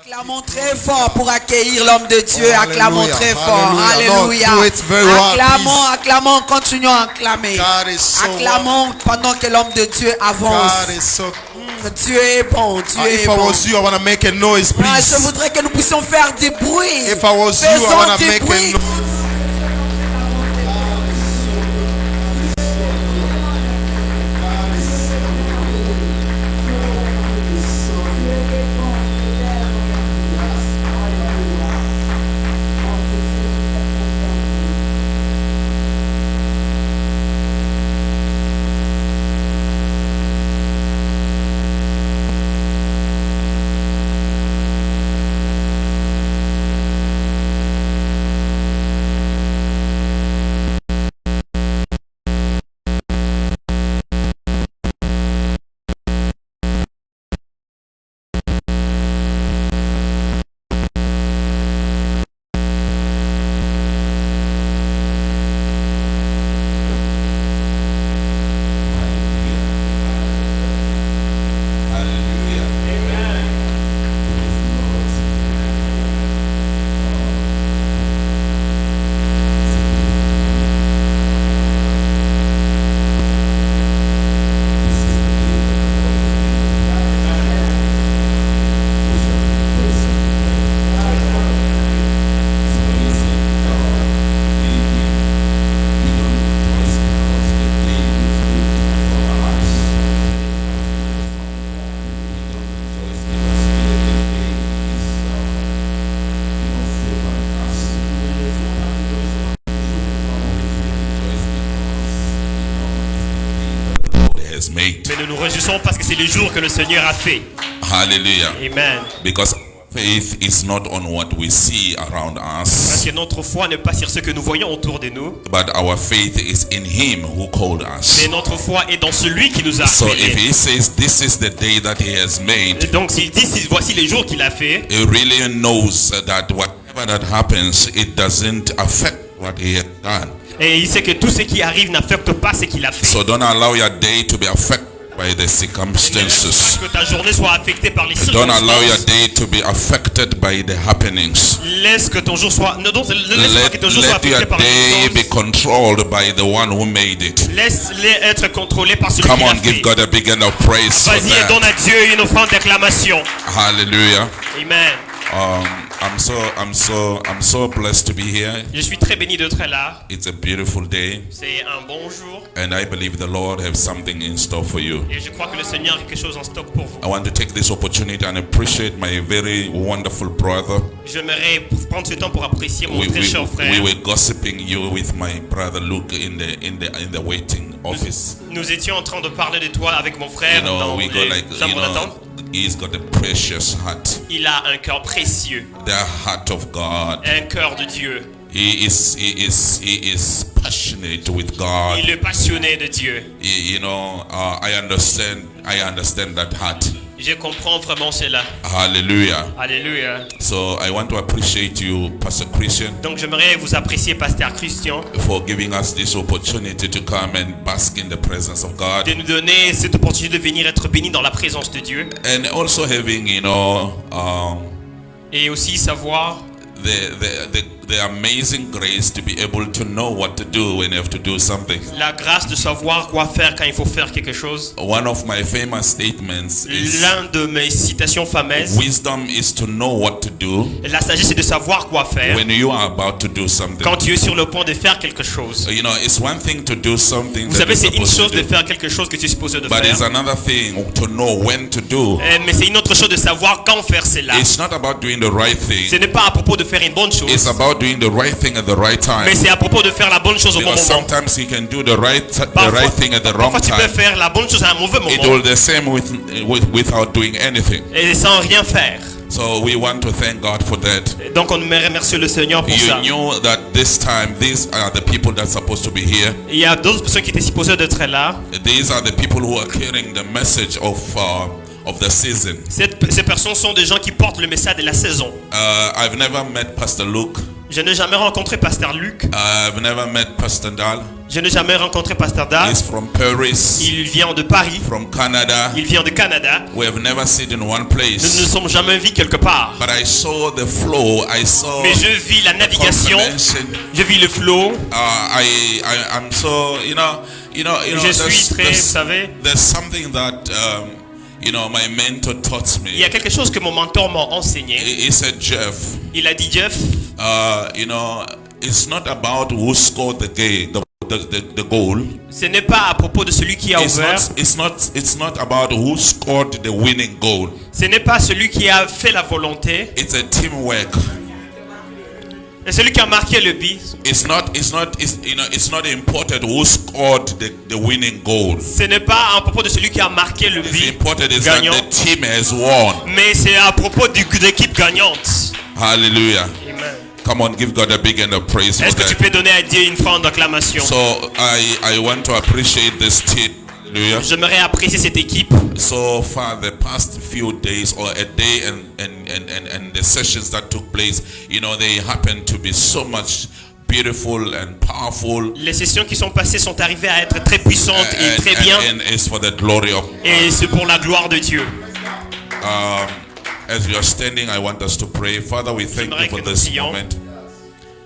Acclamons très fort pour accueillir l'homme de Dieu. Oh, acclamons très fort. Alléluia. Acclamons, acclamons, continuons à acclamer. So acclamons pendant que l'homme de Dieu avance. Dieu est bon, Dieu est if bon. I was you, I want to make a noise, please. Je voudrais que nous puissions faire du bruit. If I was you, I want to make a noise. Mais nous nous réjouissons parce que c'est le jour que le Seigneur a fait. Hallelujah. Amen. Because faith is not on what we see around Parce us, que notre foi n'est pas sur ce que nous voyons autour de nous, but our faith is in Him who called us. mais notre foi est dans celui qui nous a So if appelés. He says this is the day that He has made, Donc s'il dit voici les jours qu'il a fait, He really knows that whatever that happens, it doesn't affect what He has done. et il sait que tout ce qui arrive n'affecte pas ce qu'il a fait. So don't allow your day to be affected by the Ne laisse circumstances. pas que ta journée soit affectée par les Don't allow your circonstances. day to be affected by the happenings. Laisse que ton jour soit ne laisse pas que ton jour soit Let your affecté par les day be circonstances. controlled by the one who made it. Laisse-les être contrôlés par celui Come qui l'a on, give fait. God a big hand of praise for Vas-y et donne that. à Dieu une offrande d'acclamation. Hallelujah. Amen. I'm so blessed to be here. Je suis très béni d'être là. It's a beautiful day, C'est un bon jour. and I believe the Lord has something in store for you. Et je crois que le Seigneur a quelque chose en stock pour vous. I want to take this opportunity and appreciate my very wonderful brother. J'aimerais prendre ce temps pour apprécier mon We, très cher we, frère. we were gossiping you with my brother Luke in the waiting office. Nous étions en train de parler de toi avec mon frère You know, dans we go les like, chambres d'attente. he's got a precious heart, Il a un cœur précieux, the heart of God. un cœur de Dieu. He is passionate with God. Il est passionné de Dieu. I understand that heart. Je comprends vraiment cela. Hallelujah. Alléluia. So I want to appreciate you, Pastor Christian, Donc j'aimerais vous apprécier, Pasteur Christian, for giving us this opportunity to come and bask in the presence of God, de nous donner cette opportunité de venir être béni dans la présence de Dieu. and also having Et aussi savoir the amazing grace to be able to know what to do when you have to do something. la grâce de savoir quoi faire quand il faut faire quelque chose. One of my famous statements is, L'un de mes citations fameuses, wisdom is to know what to do la sagesse c'est de savoir quoi faire when you are about to do something. quand tu es sur le point de faire quelque chose. It's one thing to do something Vous that savez, you're c'est une supposed chose to de do, faire quelque chose que tu es supposé de but it's faire. another thing to know when to do. Mais c'est une autre chose de savoir quand faire cela. It's not about doing the right Ce thing. n'est pas à propos de faire une bonne It's chose, about doing the right thing at the right time. mais c'est à propos de faire la bonne chose au bon Because moment. sometimes you can do the right thing at the wrong Parfois tu peux time. faire la bonne chose à un mauvais It moment will the same without doing anything. et sans rien faire. So we want to thank God for that. Donc on aimerait remercier le Seigneur pour You ça. knew that this time these are the people that's supposed to be here. Il y a d'autres personnes qui étaient supposées d'être là. These are the people who are carrying the message of the season. Ces personnes sont des gens qui portent le message de la saison. I've never met Pastor Luke. Je n'ai jamais rencontré Pasteur Luc. I've never met Pastor Dal. Je n'ai jamais rencontré Pasteur Dal. He's from Paris, Il vient de Paris. from Canada. Il vient de Canada. We have never seen in one Nous ne place. nous sommes jamais vus quelque part. But I saw the flow. I saw Mais je vis la navigation. confirmation. Je vis le flow. I'm so Je suis très, vous savez, there's something that my mentor taught il y a me. quelque chose que mon mentor m'a enseigné. He said, Jeff, Il a dit, Jeff, it's not about who scored the goal. ce n'est pas à propos de celui qui a ouvert. It's not about who scored the winning goal. Ce n'est pas celui qui a fait la volonté. It's a teamwork. C'est celui qui a marqué le but. It's not important who scored the winning goal. Ce n'est pas à propos de celui qui a marqué le It's but important is that gagnant. the team has won. Mais c'est à propos de l'équipe gagnante. Hallelujah. Amen. Come on, give God a big hand of praise for Est-ce que tu that. peux donner à Dieu une fois en acclamation? So I want to appreciate this team. Hallelujah. J'aimerais apprécier cette équipe. So far, the past few days or a day and the sessions that took place, they happen to be so much beautiful and powerful. Les sessions qui sont passées sont arrivées à être très puissantes et très bien. And it's for the glory of Et c'est pour la gloire de Dieu. As you are standing, I want us to pray. Father, we thank you for this moment.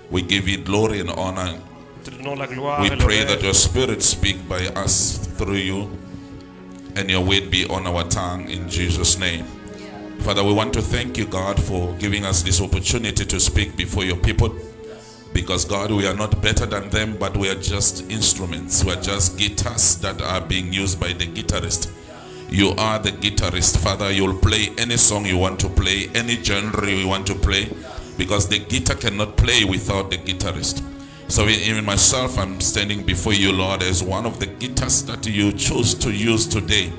We give you glory and honor. Te donnons la gloire We et pray l'honneur. that your spirit speak by us through you and your word be on our tongue in Jesus' name. Father, we want to thank you, God, for giving us this opportunity to speak before your people. Because, God, we are not better than them, but we are just instruments. We are just guitars that are being used by the guitarist. You are the guitarist, Father. You'll play any song you want to play, any genre you want to play, because the guitar cannot play without the guitarist. So even myself, I'm standing before you, Lord, as one of the guitars that you chose to use today.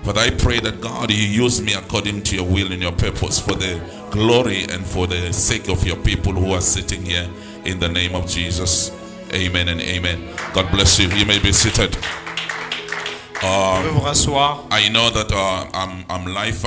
Father, I pray that, God, you use me according to your will and your purpose for the glory and for the sake of your people who are sitting here, in the name of Jesus. Amen and amen. God bless you. You may be seated. On peut vous rasseoir. I know that I'm live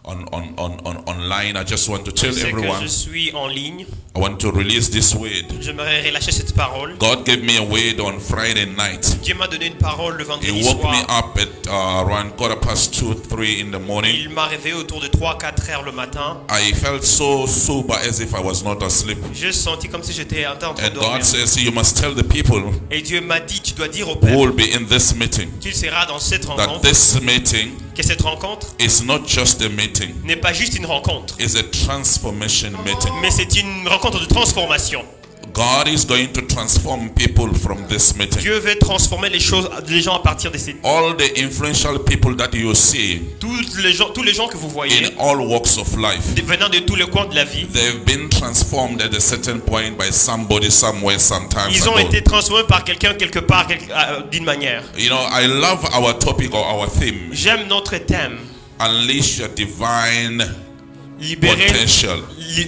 online. I just want to tell Je sais que everyone, je suis en ligne. I want to release this word. J'aimerais relâcher cette parole. God gave me a word on Friday night. Dieu m'a donné une parole le He vendredi woke me soir. up at around 3:15 in the morning. Il m'a réveillé autour de 3-4 heures le matin. I felt so sober as if I was not asleep. Je sentis comme si j'étais en train de And dormir. God says, you must tell the people Et Dieu m'a dit, tu dois dire au who Père will be in this meeting qu'il sera dans cette that rencontre, this meeting que cette rencontre is not just a meeting, n'est pas juste une rencontre, it's a transformation meeting. mais c'est une rencontre de transformation. God is going to transform people from this meeting. Dieu veut transformer les gens à partir de ces... All the influential people that you see Tous les gens que vous voyez, in all walks of life, venant de tous les coins de la vie, they've been transformed at a certain point by somebody, somewhere, sometimes ils ont ago. été transformés par quelqu'un quelque part, d'une manière. I love our topic or our theme. J'aime notre thème. Unleash your divine Libérer, potential.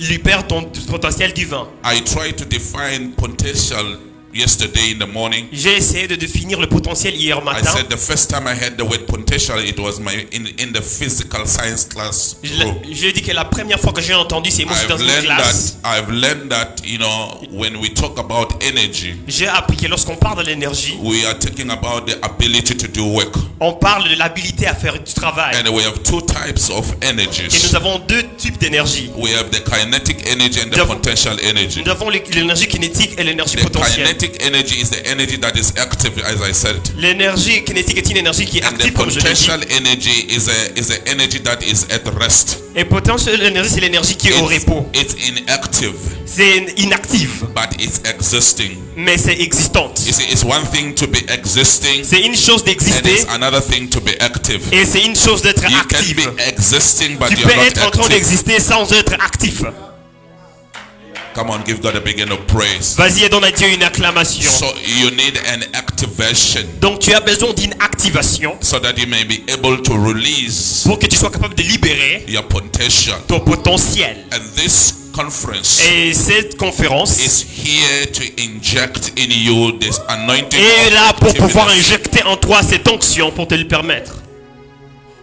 libère ton potentiel divin. I tried to define potential yesterday in the morning. J'ai essayé de définir le potentiel hier I matin. said the first time I heard the word potential, it was in the physical science class. J'ai dit que la première fois que j'ai entendu ces mots, c'était dans une classe. I've learned that, when we talk about energy, J'ai appris que lorsqu'on parle de l'énergie, we are talking about the ability to do work. on parle de l'habilité à faire du travail. And we have two types of Et energies. nous avons deux types d'énergie. We have the kinetic energy and the potential energy. Nous avons l'énergie kinétique et l'énergie The potentielle. kinetic energy is the energy that is active, as I said. L'énergie kinétique est une énergie qui est And the active, comme je l'ai dit. potential energy is a energy that is at rest. Et potentielle énergie, c'est l'énergie qui est au repos. It's inactive, C'est inactive, but it's existing. mais c'est existante. You see, it's one thing to be existing, C'est une chose and d'exister it's another thing to be active. et c'est une chose d'être You can active. be existing, but Tu you're peux not être en train active. d'exister sans être actif. Come on, give God a big hand of praise. Vas-y et donne à Dieu une acclamation. So you need an activation Donc tu as besoin d'une activation so that you may be able to release pour que tu sois capable de libérer your potential. ton potentiel. And this conference Et cette conférence is here to inject in you this anointing est of là pour pouvoir activeness. injecter en toi cette onction pour te le permettre.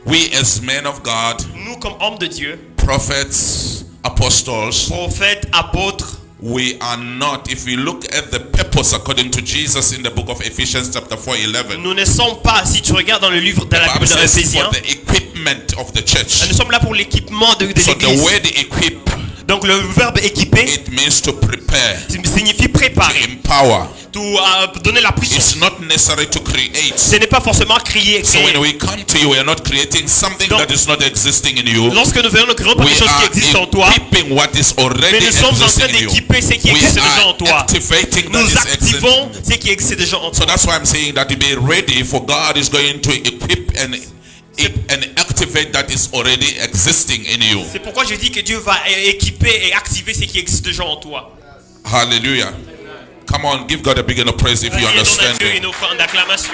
We as men of God, Nous comme hommes de Dieu, prophets, apostles, prophètes, apôtres, we are not, if we look at the purpose according to Jesus in the book of Ephesians chapter 4:11, Nous ne sommes pas, si tu regardes dans le livre de the la Bible Bible de says for Éphésiens, the equipment of the church. nous sommes là pour l'équipement de So the l'église. word equip, Donc le verbe équiper it means to prepare, signifie to préparer, empower. donner la puissance. It's not necessary to create. Ce n'est pas forcément créer. So when we come to you, we are not creating something Donc, that is not existing in you. Lorsque nous venons, nous créons pas We quelque chose qui are existe en toi, equipping what is mais already nous sommes en train existing in you. d'équiper ce qui We existe déjà en are toi. activating that Nous is existing. activons ce qui existe déjà en So toi. that's why I'm saying that to be ready, for God is going to equip and activate that is already existing in you. C'est pourquoi je dis que Dieu va équiper et activer ce qui existe déjà en toi. Hallelujah. Come on, give God a big enough praise if you Et donne à understand Dieu it. une offrande d'acclamation.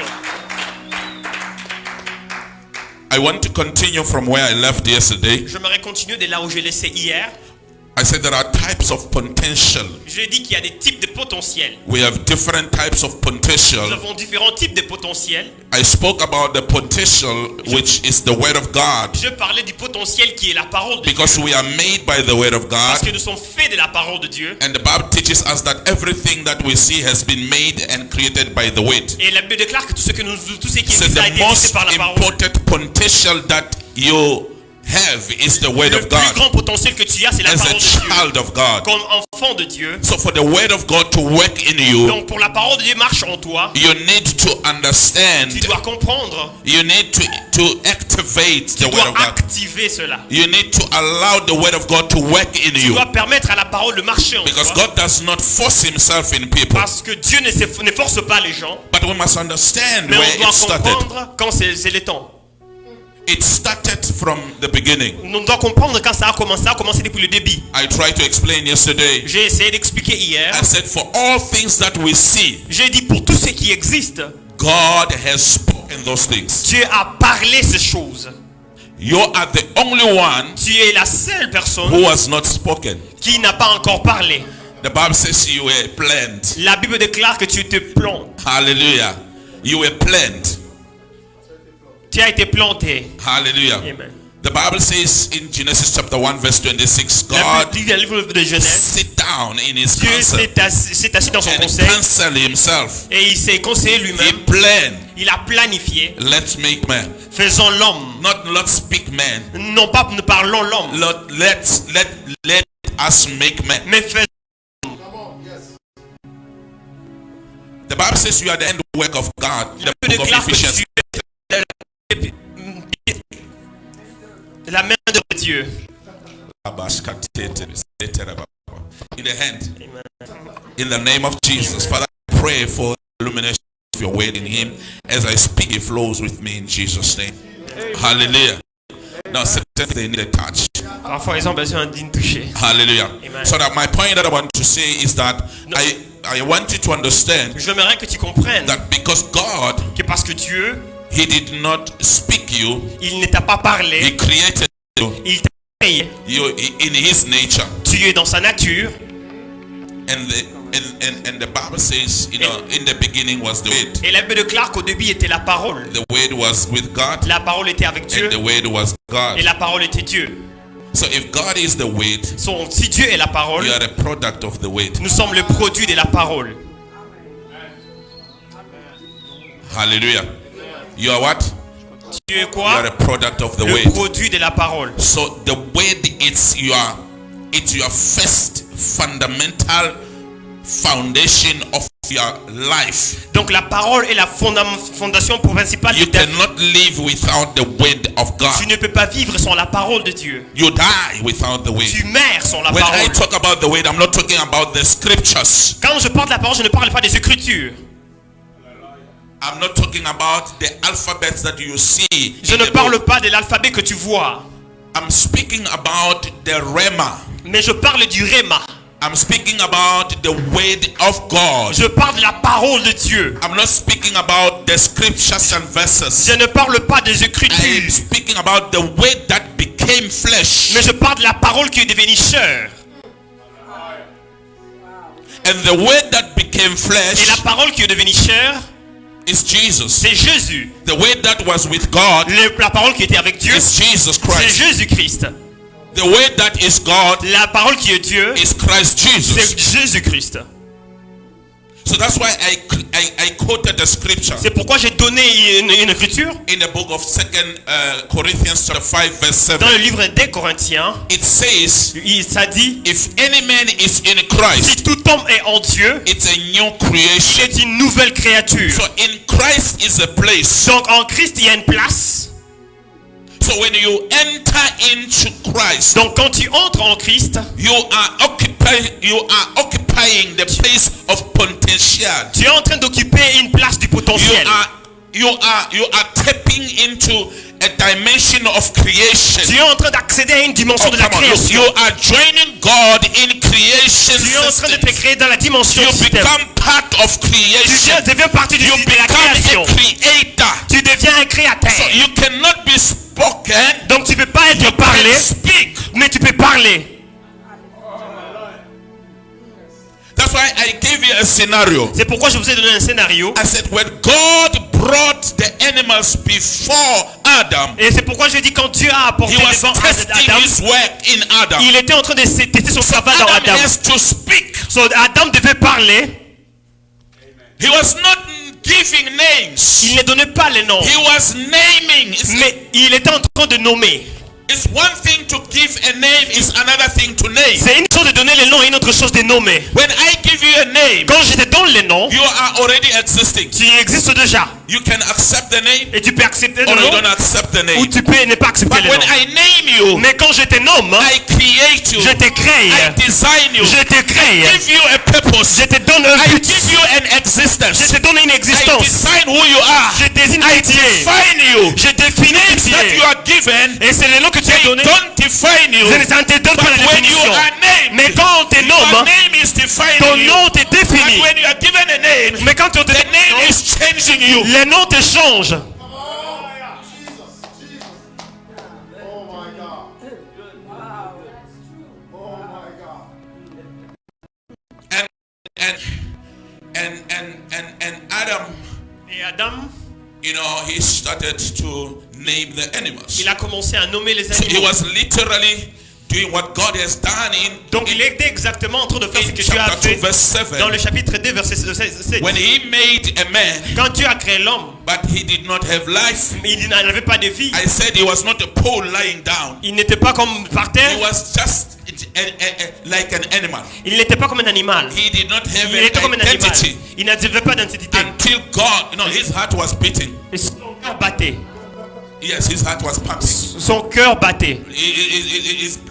I want to continue from where I left yesterday. J'aimerais continuer de là où j'ai laissé hier. I said there are types of potential. Je dis qu'il y a des types de potentiel. We have different types of Nous potential. avons différents types de potentiel. I spoke about the potential which is the word of God, Je parlais du potentiel qui est la parole de Dieu. because we are made by the word of God. Parce que nous sommes faits de la parole de Dieu. And the Bible teaches us that everything that we see has been made and created by the word. Et la Bible déclare que tout ce qui So existe a the été most créé par la parole. important potential that you have is the word Le of plus God grand potentiel que tu as, c'est la as a parole de Dieu. child of God. Comme enfant de Dieu. So for the word of God to work in you, Donc pour la parole de Dieu marche en toi, you need to understand, tu dois comprendre, you need to activate tu the word dois of God. activer cela. You need to allow the word of God to work in Tu you, dois permettre à la parole de marcher en because toi. God does not force himself in people. Parce que Dieu ne force pas les gens, But we must understand mais where on it doit started. comprendre quand c'est le temps. It started from the beginning. On doit comprendre quand ça a commencé depuis le début. I tried to explain yesterday. J'ai essayé d'expliquer hier. I said for all things that we see, J'ai dit pour tout ce qui existe, God has spoken those things. Dieu a parlé ces choses. You are the only one Tu es la seule personne who has not spoken. qui n'a pas encore parlé. The Bible says you were planted. La Bible déclare que tu te plantes. Hallelujah. You were planted. Tu as été planté. Hallelujah. Amen. The Bible says in Genesis chapter 1 verse 26, La God Bible dit dans le livre de Genèse, sit down in his Dieu counsel s'est assis dans son and conseil counsel himself. et il s'est conseillé He lui-même. planned, Il a planifié. let's make man. Faisons l'homme. Not let's speak man. Non pas nous parlons l'homme, Let us make man. mais faisons. The Bible says you are the end work of God. The Dieu book of déclare que Ephesians. tu es la main de Dieu. In the hand. In the name of Jesus. Father, I pray for illumination of your word in him. As I speak, it flows with me in Jesus' name. Hallelujah. Now, sometimes they need a touch. Parfois, ils ont besoin d'une toucher. Hallelujah. Amen. So that my point that I want to say is that I want you to understand J'aimerais que tu comprennes that because God, que parce que Dieu, he did not speak you, il ne t'a pas he parlé, created you, il t'a créé. you in his nature. Tu es dans sa nature. And the Bible says, you know, in the beginning was the word. Et la Bible déclare qu'au début était la parole. The word was with God, La parole était avec Dieu and the word was God. et la parole était Dieu. So if God is the word, Si Dieu est la parole, you are a product of the word. nous sommes le produit de la parole. Hallelujah. You are what? Tu es You are quoi? a product of the Le word. produit de la parole. So the word, it's your first fundamental foundation of your life. Donc la parole est la fondation principale You de ta vie. cannot live without the word of Tu God. ne peux pas vivre sans la parole de Dieu. You die without the word. Tu meurs sans la When I parole. talk about the word, I'm not talking about the scriptures. Quand je parle de la parole, je ne parle pas des Écritures. I'm not talking about the alphabets that you see. Je in ne the parle book. pas de l'alphabet que tu vois. I'm speaking about the Rema. Mais je parle du Réma. I'm speaking about the word of God. Je parle de la parole de Dieu. I'm not speaking about the scriptures and verses. Je ne parle pas des I am Écritures. speaking about the word that became flesh. Mais je parle de la parole qui est devenue chair. And the word that became Et flesh la parole qui est devenue chair, is Jesus. c'est Jésus. The word that was with God La parole qui était avec Dieu, is Jesus c'est Christ. Jésus-Christ. The word that is God, la parole qui est Dieu, is Christ Jesus. c'est Jésus-Christ. So that's why I quoted the scripture. C'est pourquoi j'ai donné une écriture In the book of 2 Corinthians chapter 5 verse 7. dans le livre des Corinthiens. It says, Ça dit, if any man is in Christ, si tout homme est en Dieu, it's a new creation. c'est une nouvelle créature. So in Christ is a place. Donc en Christ, il y a une place. So when you enter into Christ, Donc quand tu entres en Christ, you are occupying the place of potential. tu es en train d'occuper une place du potentiel. You are tapping into a dimension of creation. Tu es en train d'accéder à une dimension de la création. You are joining God in creation. Tu es en train de te créer dans la dimension You du système. become part of creation. Tu deviens partie de la création. A creator. Tu deviens un créateur. So you cannot be spoken. Donc tu ne peux pas être parlé, mais tu peux parler. That's why I gave you a scenario. C'est pourquoi je vous ai donné un scénario. I said when God brought the animals before Adam, Et c'est pourquoi je dis quand Dieu a apporté he was devant testing Adam, his work in Adam. il était en train de tester son travail dans Adam Adam. has to speak. So Adam devait parler. He was not giving names. Il ne donnait pas les noms, He was naming. mais il était en train de nommer. It's one thing to give a name, it's another thing to name. C'est une chose de donner les noms et une autre chose de nommer. When I give you a name, Quand je te donne les noms, you are already existing. tu existes déjà. You can accept the name Et tu peux accepter le or you nom, don't accept the ou name. tu peux ne pas accepter But le when nom. I name you, Mais quand je te nomme, I create you. je te crée. I design you. Je te crée. I give you a purpose. Je te donne un I but. give you an Je existence. te donne une I existence. design who you are. Je désigne I qui tu es. define you. Je définis qui tu That you es. are given, Et c'est le nom que tu as they donné. don't define you. Ça ne te donne pas But la when you définition. are named, Mais quand on te your nomme, name is defining ton you. nom te But définit. when you are given a name, Mais quand on te the name nomme, is changing you. les noms te changent. And Adam, Et Adam, you know, he started to name the animals. il a commencé à nommer les So he animaux. was literally doing what God has done Donc il était exactement en train de faire ce in que Dieu a chapter 2 fait verse 7. dans le chapitre 2 verset 7. When he made a man, Quand Dieu a créé l'homme, but he did not have life. il n'avait pas de vie. I said he was not a pole lying down. Il n'était pas comme par He terre. was just like an animal. Il n'était pas comme un animal. He did not have Il était comme an un animal. identity Il n'avait pas d'identité. until God, his heart was beating. Et son cœur battait. Yes, his heart was pumping. Son cœur battait.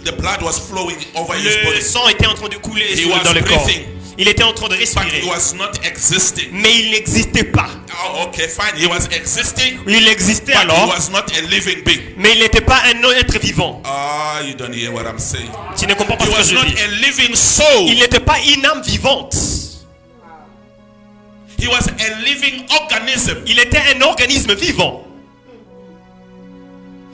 The blood was flowing over his Le body. sang était en train de couler He was dans le corps. breathing. Il était en train de But respirer. he was not existing. Mais il n'existait pas. Oh, okay, fine. He was existing, Il existait but he alors, was not a living being. mais il n'était pas un être vivant. Ah, you don't hear what I'm saying. Tu ne comprends pas He ce que was je not dis. a living soul. Il n'était pas une âme vivante. He was a living organism. Il était un organisme vivant.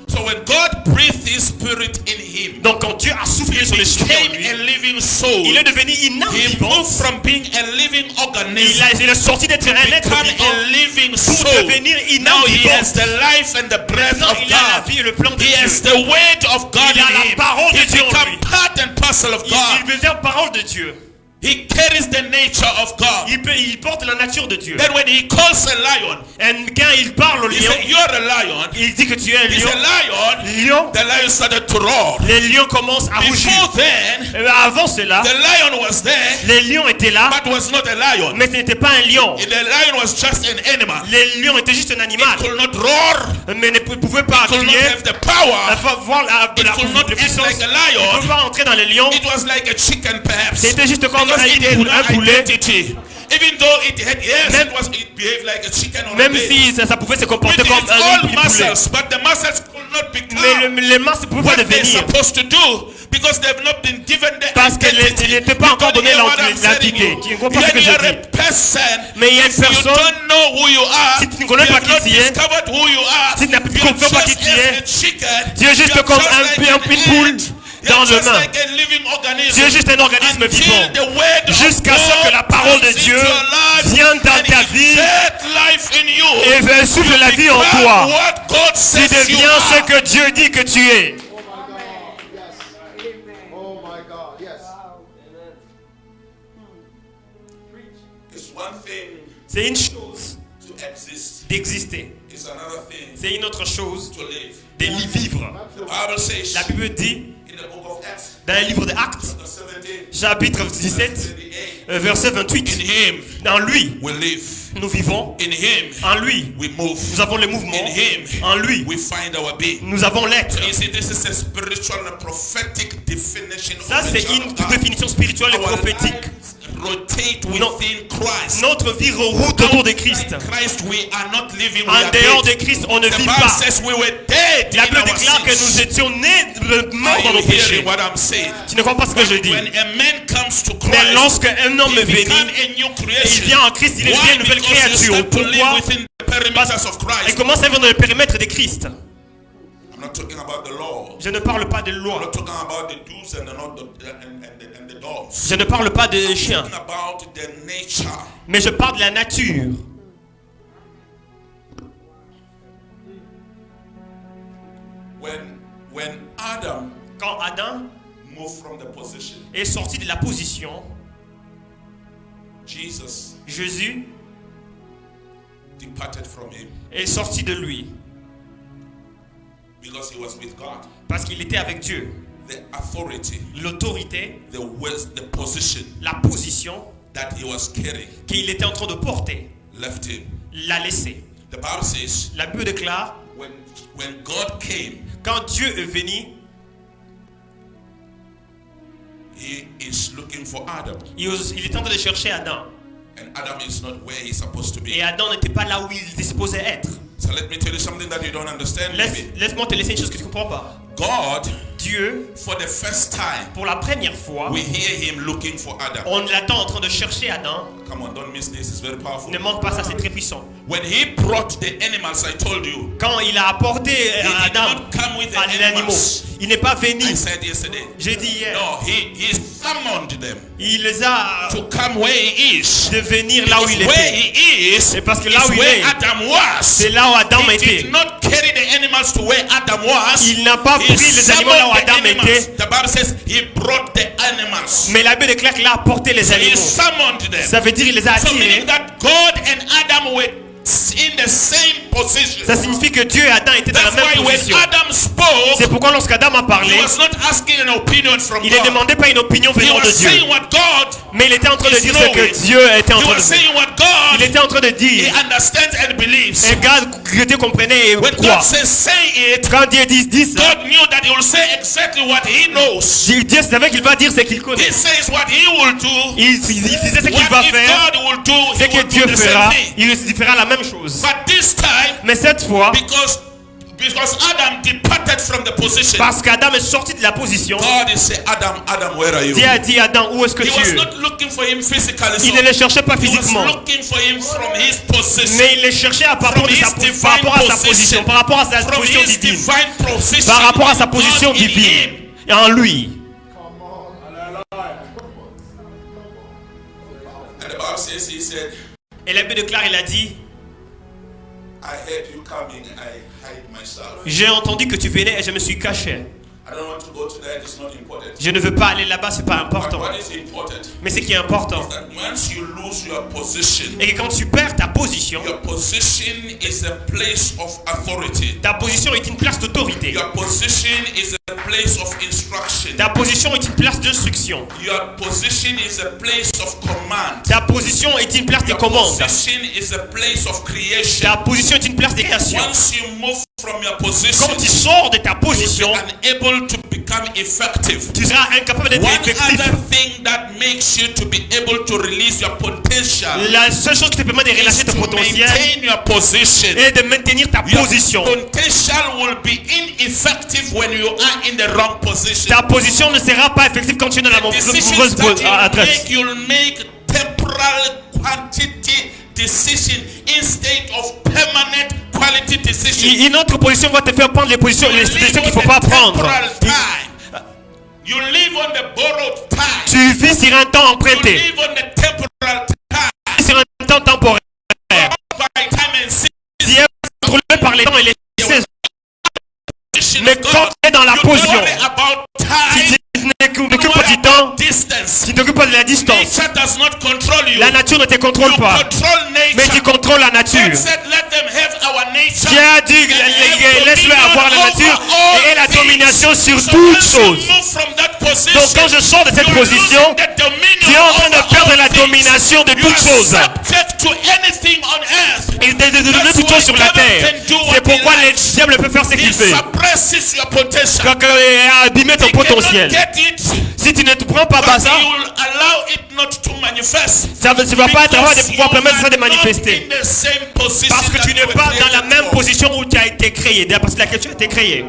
So when God breathed his spirit in him, Donc quand Dieu a soufflé sur he l'esprit en became lui, a living soul. il est devenu une âme He vivante. moved from being a living organism Il est sorti d'être un être become vivant a living pour soul. devenir une Now âme he has vivante. the life and the breath Maintenant, of il a la God. vie et le plan de He has Dieu. the word of God Il a in la him. parole de He Dieu en become lui. part and parcel of Il God. devient parole de Dieu. He carries the nature of God. Il porte la nature de Dieu. Then when he calls a lion, Et quand il parle au he lion, said, "You're a lion." il dit que tu es un He's lion. a lion. Lion, The lion started to roar. les lions commencent à rougir. Before then, Avant cela, the lion was there, les lions étaient là, but was not a lion. mais ce n'était pas un lion. The lion was just an animal. Les lions étaient juste un animal, It could not roar. mais ne pouvaient pas Could not crier, have the power. voir la It could not act puissance. like a Ils ne lion. pouvaient pas entrer dans les lions. It was like a chicken, perhaps. C'était juste comme Because it had un no poulet. identity. Even though it had, yes, Même- it behaved like a chicken or a Même pig. si ça pouvait se comporter With comme its un all poulet. muscles, but the muscles could not become Mais les masses ne pouvaient pas what they're devenir. supposed to do because they've not been given the Parce qu'elle identity. n'était pas encore You don't donné hear what I'm l'identité. telling Tu ne you. comprends pas ce que When je you are a dis. person, Mais il y a une if you personne, don't know who you are, si tu ne connais you pas have qui not tu es, discovered who you are, si tu n'as you pas are compris qui just tu es, as a chicken, tu es juste you are comme just like une an poule ant. dans You're le just main. like a living organism. Tu es juste un organisme Until vivant. the word of Jusqu'à ce que la God parole de comes Dieu into your life vienne dans and ta it vie set life in you. et souffle la vie en Become toi. what God Tu says you deviens ce are. que Dieu dit que tu es. It's one thing C'est une chose to exist. d'exister. It's another thing C'est une autre chose to live. de vivre. The Bible says La Bible dit in the book of Acts, dans le livre des Actes, chapter 17, chapitre 17, 28, verset in 28. Him En lui, we live. nous vivons. In Him En lui, we move. nous avons le mouvement. In Him En lui, we find our being. nous avons l'être. You see, this is a spiritual and prophetic definition Ça, of the c'est child une of God. définition spirituelle et Our prophétique. lives rotate within Christ. Notre vie route autour de Christ. In Christ we are not living, we En are dehors de dead. Christ, on ne The vit Bible pas. says we were dead La in Bible our déclare que nous sins. étions nés morts Are dans you nos péchés. hearing what I'm saying? Tu ne comprends pas ce que je dis. When a man comes to Mais Christ, lorsqu'un homme he est venu, becomes a new et creation. il vient en Christ, il devient Why? une nouvelle Because you créature. start to live Pourquoi? within the perimeters of Il Christ. commence à vivre dans le périmètre de Christ. I'm not talking about the law. Je ne parle pas de I'm loi. not talking about the do's and the not and the don'ts. Je ne parle pas de I'm chiens. talking about the nature. Mais je parle de la nature. When Adam Quand Adam moved from the position, est sorti de la position, Jesus Jésus departed from him est sorti de lui. because he was with God. Parce qu'il était avec Dieu. The authority, L'autorité, the position la position that he was carrying qu'il était en train de porter, left him. l'a laissé. The Bible says La Bible déclare, when God came, quand Dieu est venu, he is looking for Adam. il était en train de chercher Adam. And Adam is not where he's supposed to be. Et Adam n'était pas là où il était supposé être. So let me tell you something that you don't understand. maybe. Laisse-moi te laisser une chose que tu ne comprends pas. God, Dieu, for the first time, pour la première fois, we hear him looking for Adam. on l'attend en train de chercher Adam. Come on, don't miss this. It's very powerful. Ne manque pas ça, c'est très puissant. When he brought the animals, I told you, Quand il a apporté he did Adam not come with the à des animaux, animals. il n'est pas venu. I said yesterday. J'ai dit hier, No, he summoned them il les a to come where he is. de venir là où il Because where était. he is, Et parce que là où is il where est, Adam was. c'est là où Adam He était. did not carry the animals to where Adam was. Il n'a pas He pris les animaux là où summoned the Adam animals. était. The Bible says he brought the animals. Mais la Bible déclare qu'il a apporté les So he animaux. summoned them. Ça veut dire qu'il les a So attirés. meaning that God and Adam were in the same position. Ça signifie que Dieu et Adam étaient dans la That's même why when position. Adam spoke, C'est pourquoi lorsqu'Adam a parlé, he was not asking an opinion from il ne God. demandait pas une opinion He venant de was Dieu. saying what God, Mais il était en train de is dire ce que knowing. Dieu était en he train was de saying dire. what Il God, était en train de he dire. understands and believes. Et que Dieu comprenait et When croit. God says say it, Quand Dieu dit ça, God knew that he will say exactly what he knows. Dieu savait qu'il va dire ce qu'il connaît. He says what he will do. Il disait ce qu'il What va if faire. God will do, Ce he que will Dieu do the fera, same thing. il fera la même chose. But this time, Mais cette fois, because Adam departed from the position, parce qu'Adam est sorti de la position, God is saying, Adam, where are you? Dieu a dit à Adam, où est-ce que He tu was es? not looking for him physically. Il ne le cherchait pas He was physiquement, looking for him from his position. mais il le cherchait par rapport à sa position, par rapport à sa From position his divine, divine position. par rapport à sa God position in him. divine et en lui. And the Bible says, he said, Et la Bible déclare, il a dit, I heard you coming, I hide myself. j'ai entendu que tu venais et je me suis caché. I don't want to go to that, it's not important. Je ne veux pas aller là-bas, c'est pas But important. what is important Mais ce qui est important, is that once you lose your position, et que quand tu perds ta position is a place of authority. est une place d'autorité. Your position is a place of instruction. Ta position est une place d'instruction. Your position is a place of command. Ta position est une place de Your commande. position is a place of creation. Ta position est une place de création. Once you move from your position, Quand tu sors de ta you position, are unable to become effective. tu seras incapable d'être One effectif. other thing that makes you to be able to release your potential La seule chose qui te permet de is relâcher ton to potentiel maintain your position. est de maintenir ta Your position. potential will be ineffective when you are in the wrong position. Ta position ne sera pas effective quand tu es dans la Decisions mauvaise that adresse. you'll make temporal quantity decision instead of permanent quality decision. Une autre position va te faire prendre les décisions qu'il ne faut pas prendre. You live on the borrowed time. Tu vis sur un temps You emprunté, live on the temporal time. sur un temps temporaire. By time and Tu es contrôlé par les temps et les saisons. season Mais of quand God, tu es dans la you don't position, worry about tu time. n'occupes pas du temps, la distance. Nature does not control you. La nature ne te contrôle You pas, control mais tu nature. contrôles la nature. God said, let them have our nature. Dieu a dit, laisse-le avoir la nature et la domination sur So toutes once you choses. move from that position, Donc quand je sors de cette you are position, losing the dominion tu es en train de over perdre all la things. domination de You toutes are choses. subject to anything on earth. Et de donner That's toute chose why sur la devil terre. can do what C'est pourquoi he le likes. diable peut faire ce He qu'il fait. suppresses your potential. Abîmer ton He cannot potentiel. get it, Si tu ne te prends pas but par ça, he will allow it not to manifest. ça ne va pas être capable de Because pouvoir you permettre ça are de not manifester. in the same position Parce que that tu you n'es were pas dans la created même for. position où tu as été créé. Parce que laquelle tu as été créé.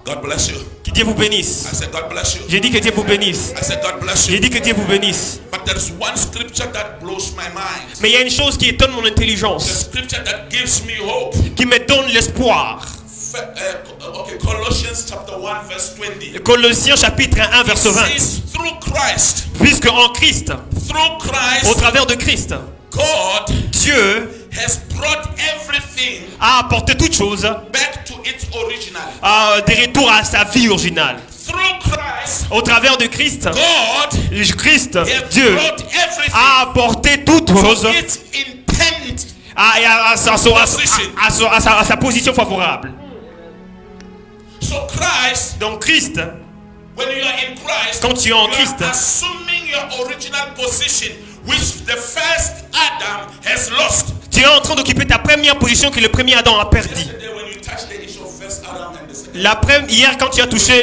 God bless you. Que Dieu vous bénisse. I said, God bless you. J'ai dit que Dieu vous bénisse. I said, God bless J'ai you. dit que Dieu vous bénisse. But there's one scripture that blows my mind. Mais il y a une chose qui étonne mon The intelligence, scripture that gives me hope. qui me donne l'espoir. Okay, Colossians chapter 1 verse 20. Colossiens chapitre 1 verset 20. Says, through Christ, Puisque en Christ, through au Christ, travers de Christ, God Dieu has brought everything a apporté toute chose back to its original. des retours à sa vie originale. Through Christ, Au travers de Christ, God Christ, has Dieu, brought everything a apporté toute chose to its intent. à sa position favorable. So Christ, Donc Christ, when you are in Christ, quand tu es en you Christ, are assuming your original position, which the first Adam has lost. tu es en train d'occuper ta première position que le premier Adam a perdu. Yesterday when you touched the issue of first Adam and the second, Hier, quand tu as touché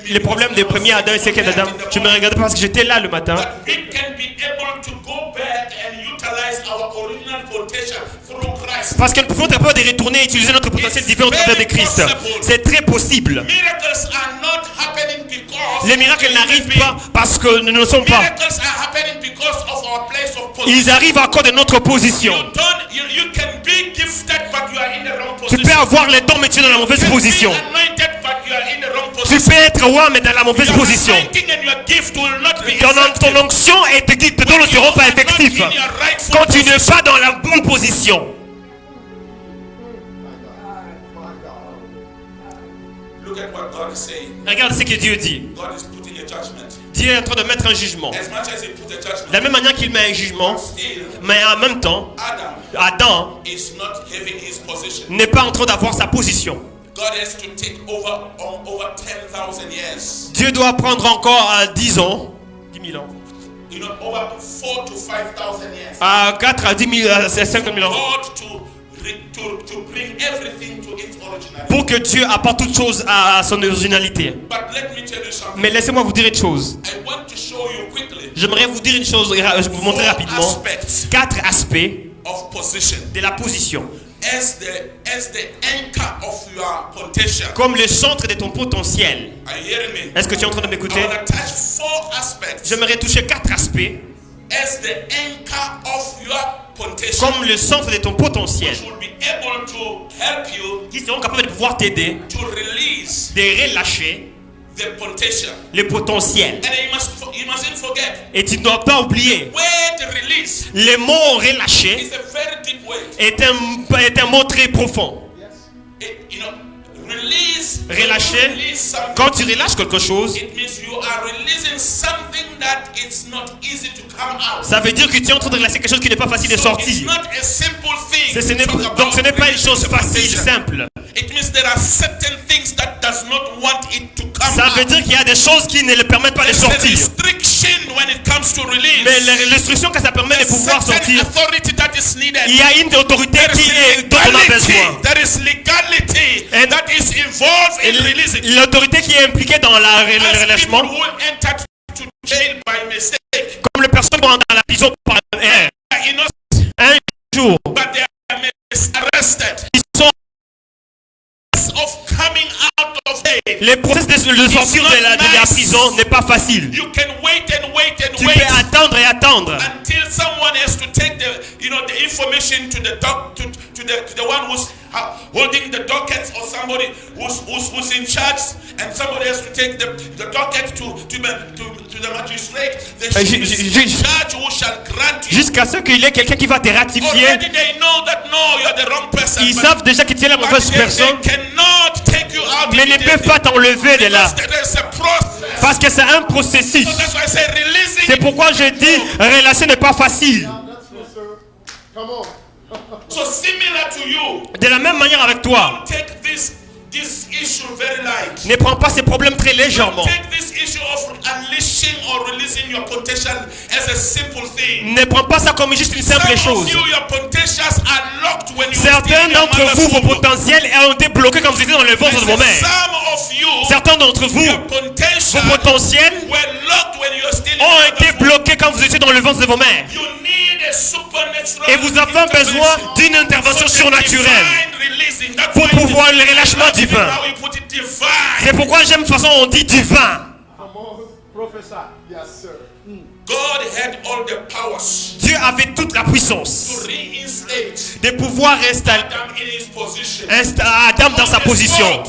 les problèmes des premiers Adam et second Adam, je me regardais parce que j'étais là le matin. but we can be able to go back and utilize our original potential through Christ. Parce que nous pouvons être capables de retourner et utiliser notre potentiel divin au travers de Christ. C'est très possible. Miracles are not happening because Les miracles n'arrivent pas parce que nous ne le sommes pas. Miracles are happening because of our place of position. Ils arrivent à cause de notre position. You can be gifted, but you are in the wrong Tu position. peux avoir les dons, mais tu es dans la mauvaise You can position. be anointed, but you are in the wrong Tu position. peux être roi, mais dans la mauvaise Your position. anointing and your gift will not be Ton effective. onction et tes dons ne seront pas effectifs Not in your rightful quand tu n'es position. pas dans la bonne position. Look at what God is saying. Regarde ce que Dieu dit. God is putting a judgment. Dieu est en train de mettre un jugement. As much as he put a De judgment, la même manière qu'il met un jugement, still mais en même temps, Adam Adam is not having his position. n'est pas en train d'avoir sa position. God has to take over 10,000 years. Dieu doit prendre encore 10 ans, 10 000 ans, You know, over 4 to 5,000 years. à 4 à 10 000, à 5 000 ans, God to bring everything to its original. pour que Dieu apporte toute chose à son originalité. But let me tell you something. Mais laissez-moi vous dire une chose. I want to show you quickly J'aimerais vous dire une chose, je vais vous montrer 4 rapidement. aspects 4 aspects of position de la position. as the anchor of your potential. Comme le centre de ton potentiel. Are you hearing me? Est-ce que tu es en train de I m'écouter? want to touch 4 aspects J'aimerais toucher 4 aspects as the anchor of your potential, comme le centre de ton potentiel which will be able to help you qui seront capables de pouvoir t'aider, to release de relâcher the potential. le potentiel. And you mustn't forget, Et tu ne dois pas oublier, word release le mot relâcher is a very deep word. est un mot très profond. You know, release. Relâcher, Release something. quand tu relâches quelque chose, It means you are releasing something that it's not easy to come out. ça veut dire que tu es en train de relâcher quelque chose qui n'est pas facile de So it's sortir. not a simple thing. Donc ce n'est pas une chose facile, simple. It means there are certain things that does not want it to come Ça veut out. dire qu'il y a des choses qui ne le permettent pas de There's a sortir. restriction when it comes to release. Mais l'instruction que ça permet de There's pouvoir certain sortir, authority that is needed. il y a une autorité There is dont on a besoin. there is legality And- that is involved in releasing. L'autorité qui est impliquée dans le As people relâchement, who enter to jail by mistake, comme les personnes qui vont dans la prison par erreur, are innocent, un jour, but they are arrested. ils sont Of coming out of jail. les process de sortir de la prison n'est pas facile. You can wait and wait and Tu wait peux attendre et attendre until someone has to take the information to the to the one who's holding the dockets, or somebody who's in charge, and somebody has to take the docket to the magistrate. The judge who shall grant you. jusqu'à ce qu'il y ait quelqu'un qui va te ratifier. Already they know that no, you're the wrong person. Ils but- savent déjà que tu es la but mauvaise they personne, cannot take you out mais ne peuvent pas t'enlever de là. because there's a process. Parce que c'est un processus. So that's why I say releasing C'est pourquoi je dis, relation n'est pas facile. So similar to you, De la même manière avec toi, don't take this issue very light. ne prends pas ces problèmes très légèrement. Don't take this issue of unleashing or releasing your potential as a simple thing. Ne prends pas ça comme juste une simple Some chose. of you, your potentials are locked when you were still Certains in your d'entre mother's vous, vos womb. potentiels ont été bloqués quand vous étiez dans le ventre de vos mères. Some of you, Certains d'entre vous, your vos potentials potentiels were locked when you were still in ont your été mother's womb. bloqués quand vous étiez dans le ventre de vos mères. You need a supernatural Et vous avez besoin intervention. d'une intervention So the surnaturelle divine releasing, that's pour why pouvoir le relâchement that's divin. how you put it, divine. C'est pourquoi j'aime la façon dont on dit divin. God had all the powers Dieu avait toute la puissance to reinstate de pouvoir installer Adam in his position. Adam dans sa position.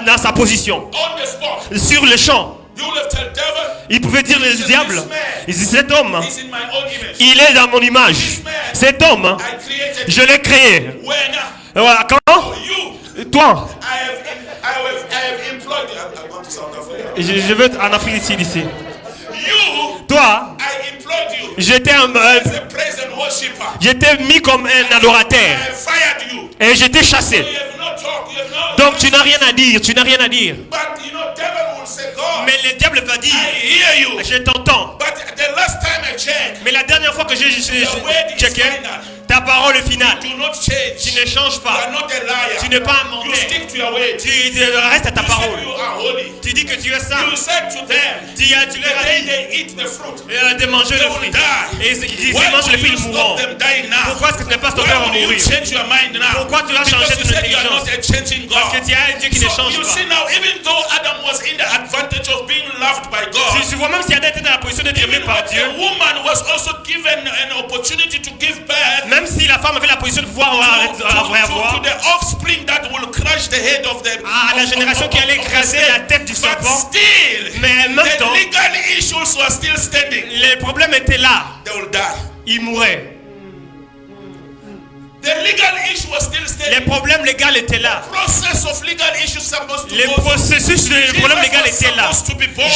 Dans sa position. On the spot. Sur le champ. You will have told devil, Il pouvait dire le diable. Il dit cet homme, he's in my own image. il est dans mon image. Cet homme, I created je l'ai créé. when Voilà, quand you toi, I have employed you. I'm going to South Africa. je veux être en Afrique d'ici. You, Toi, I employed you j'étais as a praise and worshiper. j'étais mis comme un adorateur I fired you. et j'étais chassé. You have no talk. You have no. Donc tu n'as rien à dire, tu n'as rien à dire. But you know, devil will say, God, Mais le diable va dire, I hear you. je t'entends. But the last time I checked, Mais la dernière fois que j'ai the word is checké, final. ta parole est finale. Do not change. Tu ne changes You pas. are not a liar. Tu n'es pas un You menteur. stick to your word. Tu restes à ta You parole. said you are holy. Tu dis que tu es saint. You said to them, Tu leur the as day dit they eat the fruit, de manger they le will fruit. die. Et ils Why mangent le will fruit, you ils mourront. stop them dying now? Pourquoi est-ce que tu n'es pas stoppé à Why will you mourir? change your mind now? Pourquoi tu vas changer Because you ton said you are intelligence? not a changing God. Parce que tu as un Dieu qui ne So change you pas. see now, even though Adam was in the advantage of being loved by God, Si tu vois, même si Adam était dans la position d'être aimé even par when Dieu, the woman was also given an opportunity to give birth même si la femme avait la position de pouvoir to avoir the offspring that will crush the head of the la génération qui allait écraser la tête du but serpent, still mais en même the temps, legal issues were still standing. les problèmes étaient là. They will die. Ils mouraient. The legal issue was still Les standing. problèmes légaux étaient là. Process of legal issues supposed to Les go through. processus de problèmes légaux étaient là.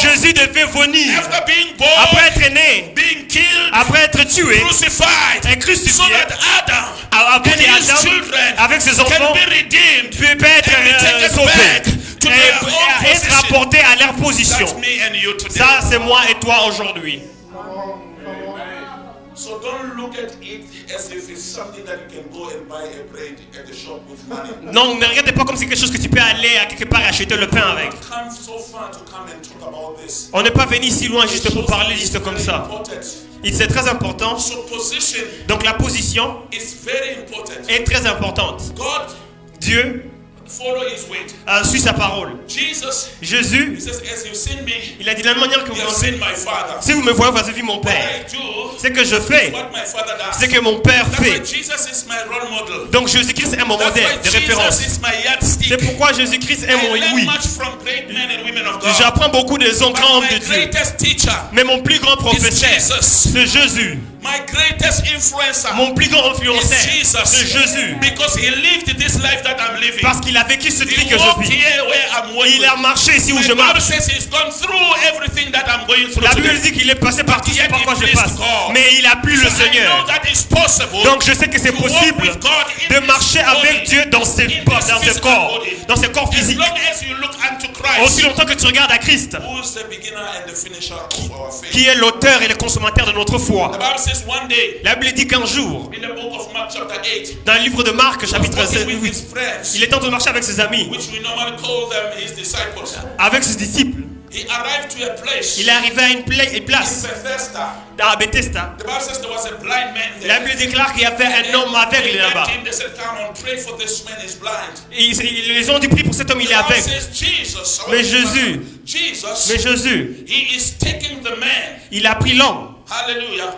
Jésus devait venir. After being born, Après être né, being killed, après être tué, crucified, et crucifié, so that Adam avant and que his Adam, children avec ses can enfants, be redeemed peut être and be taken sauvé back to their own et être position. rapporté à leur position. That's me and you today. Ça, c'est moi et toi aujourd'hui. So don't look at it as if it's something that you can go and buy a bread at the shop with money. Non, ne regardez pas comme c'est quelque chose que tu peux aller à quelque part et acheter le pain avec. Come so far to come and talk about this. On n'est pas venu si loin juste pour parler juste comme ça. Important. C'est très important. So position Donc la position is very important. est très importante. God Dieu follow his way. suit sa parole. Jesus, Jésus, he says, as you seen me, il a dit de la même manière que you vous have m'avez seen my Father. si vous me voyez, vous avez vu mon What Père. I do, Ce que je fais, what my Father does. c'est que mon Père That's why fait. Jesus is my role model. Donc Jésus-Christ est mon That's modèle why de référence. Jesus is my yardstick. C'est pourquoi Jésus-Christ est mon I learn oui. much from great men and women of God. J'apprends beaucoup des But grands hommes my de Dieu. greatest teacher Mais mon plus grand is professeur, Jesus. c'est Jésus. My greatest influencer Mon plus grand is influenceur, Jesus. c'est Jésus. Because he lived this life that I'm living. Parce qu'il a vécu cette vie He que je walked vis. here where I'm walking. Il a marché ici où My je Bible marche. says he's gone through everything that I'm going through La Bible today. dit qu'il est passé par tout ce par quoi je passe. Mais il a plu le So I know Seigneur. that it's possible Donc je sais que c'est to walk possible with God in de this marcher body, avec Dieu dans ses in this corps, physical dans ses corps body. As physiques. long as you look unto Christ, Aussi longtemps que tu regardes à Christ, who's the beginner and the finisher of our faith. qui est l'auteur et le consommateur de notre foi. The Bible says one day, La Bible dit qu'un jour, in the book of Mark chapter 8, dans le livre de Marc, chapitre walking with 8, his friends, il est temps de marcher avec ses amis, which we normally call them his disciples. avec ses disciples. He arrived to a place Il est arrivé à une in place Bethesda. à Bethesda. The Bible says there was a blind man La there. Bible déclare qu'il y avait un homme aveugle They là-bas. met him, they said, come on, pray for this man, he's blind. Et ils ont dit prie pour cet homme, il est The Bible aveugle. says Jesus, Mais Jésus, Jesus, mais Jésus, he is taking the man. il a pris l'homme. Hallelujah.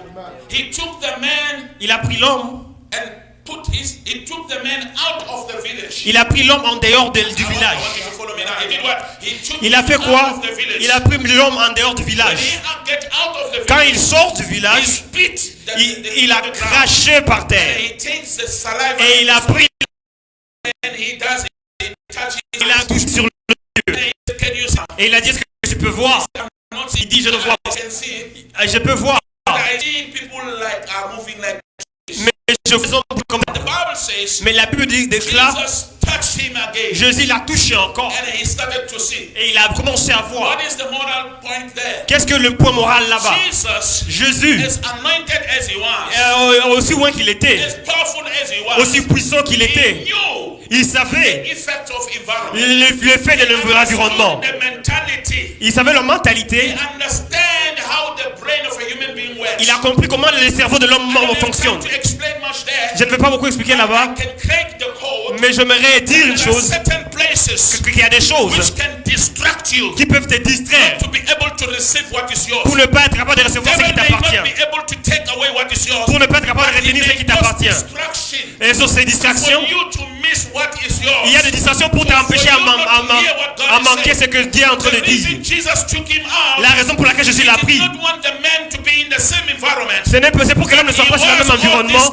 He took the man Il a pris l'homme. and he took the man out of the village. Il a pris l'homme en dehors du I want village. you to follow me now. He did what? He took Il a fait him quoi? out of the village. Il a pris l'homme en dehors du When village. he get out of the Quand village, il sort du he village, spit il a craché par terre. He takes the saliva Et il a pris and he does it. He touches touch his Il a touché sur le Dieu. Can you see? Et il a dit, est-ce que tu peux voir? Il dit, je ne vois pas. I can see. Je peux voir. I see people like are moving like. Mais je vous en comme The Bible says. mais la Bible déclare, Jesus touched him again. Jésus l'a touché encore. And he started to see. Et il a commencé à voir. What is the moral point there? Qu'est-ce que le point moral là-bas? Jesus, Jésus, as anointed as he was, aussi loin qu'il était, as powerful as he was, aussi puissant qu'il he était, knew il the savait effect of environment. l'effet de l'environnement. The mentality. Il savait leur mentalité. He understand how the brain of a human being works. Il a compris comment le cerveau de l'homme fonctionne. To explain much there. Je ne vais pas beaucoup expliquer là-bas, I can crack the code. mais j'aimerais dire une There are chose, certain places qu'il y a des choses which can distract you qui peuvent te distraire to be able to receive what is yours. pour ne pas être capable de recevoir ce qui Devil may t'appartient, not be able to take away what is yours. pour ne pas être capable de But retenir it ce may qui cause t'appartient. distraction Et sur ces for distractions, you to miss what is yours. il y a des distractions pour t'empêcher à manquer ce que Dieu est en train de The reason dire. Jesus took him out, La raison pour laquelle Jésus he l'a did pris, not want the man to be in the same environment. c'est pour que l'homme ne soit pas sur le même environnement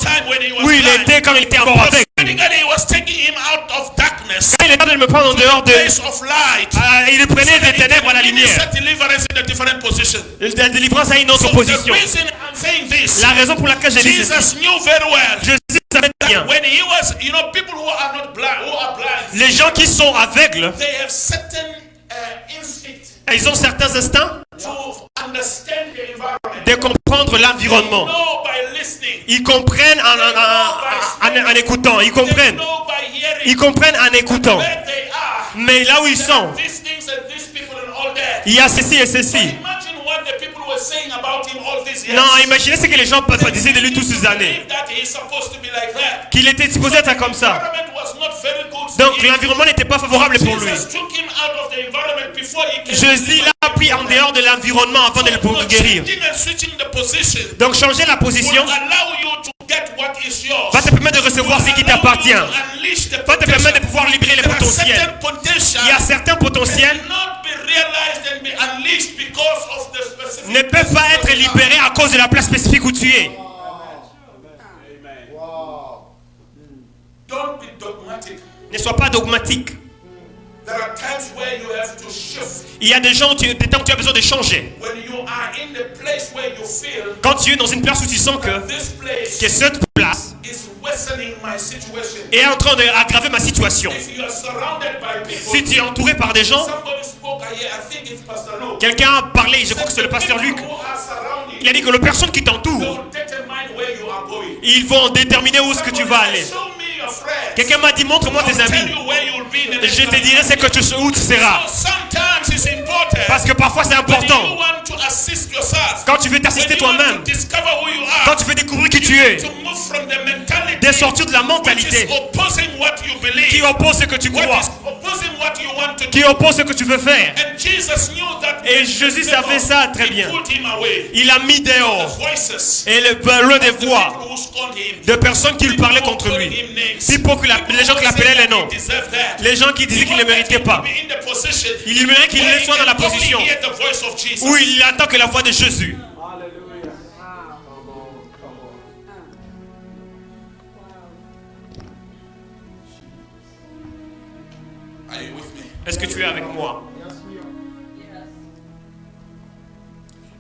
où il était quand il était encore avec. He was taking him out of darkness, Quand il est temps de me prendre en dehors de... place of light. il le prenait des ténèbres à la lumière. Minister deliverance in a different position. La délivrance a une autre So the position. reason I'm saying this, La raison pour laquelle j'ai dit ceci, Jesus knew very well Jésus savait bien. when he was, people who are not blind, who are blind, Les gens qui sont aveugles, they have certain instinct ils ont certains instincts to understand the environment. de comprendre They l'environnement. know by listening. Ils comprennent en écoutant. Ils They comprennent. know by hearing. Ils comprennent en écoutant. Where they are. Mais là où ils There sont, are these things and these people and all that. il y a ceci et ceci. Imagine what the people were saying about him all these years. Non, imaginez ce que les gens disaient de lui toutes ces années. Believe that he's supposed to be like that. Qu'il était supposé être comme ça. Environment was not very good for Donc him. l'environnement n'était pas favorable pour lui. Jesus took him out of the environment before he came. Jésus l'a pris en dehors de l'environnement avant de le guérir. Changing and switching the position Donc changer la will position allow you to get what is yours. va te permettre de recevoir ce qui t'appartient. Allow you to unleash the Va te permettre de potential. pouvoir libérer les There are potentiels. certain potential Il y a certains potentiels that cannot be realized and be unleashed because of the specific ne peuvent pas être libérés à cause de la place spécifique où tu es. Don't be dogmatic. Ne sois pas dogmatique. There are times where you have to shift. Il y a des temps où tu as besoin de changer. When you are in the place where you feel Quand tu es dans une place où tu sens que this place cette place is worsening my situation. est en train d'aggraver ma situation. If you are surrounded by people, Si tu es entouré par des gens, somebody spoke here, I think it's Pastor Luke. quelqu'un a parlé, je crois que c'est le pasteur Luc, People who are surrounding il a dit que les personnes qui you t'entourent, will determine where you are going. ils vont déterminer où est-ce que tu vas aller. Show me your friends. Quelqu'un m'a dit, montre-moi tes I'll tell amis. you where you will be in the next Je te couple dirai of c'est que où tu seras. So sometimes it's important. Parce que parfois c'est When you important. want to assist yourself. Quand tu veux When t'assister you want toi-même, to discover who you are. quand tu veux découvrir qui tu es, To move from the mentality de sortir de la which mentalité is opposing what you believe. qui oppose ce que tu What crois, is opposing what you want to qui do. oppose ce que tu veux faire. And Jesus knew that. Et Jésus savait ça très He bien. pulled him away. Il a mis The dehors voices. et l'un des The voix people who scorned him. de personnes qui lui People parlaient who contre called lui. him names. People les gens qui l'appelaient les noms. He deserved that. Les gens qui disaient qu'il ne méritait pas. Il aimerait qu'il soit dans la position où il attend que la voix de Jésus. Are you with me? Est-ce que tu es avec moi?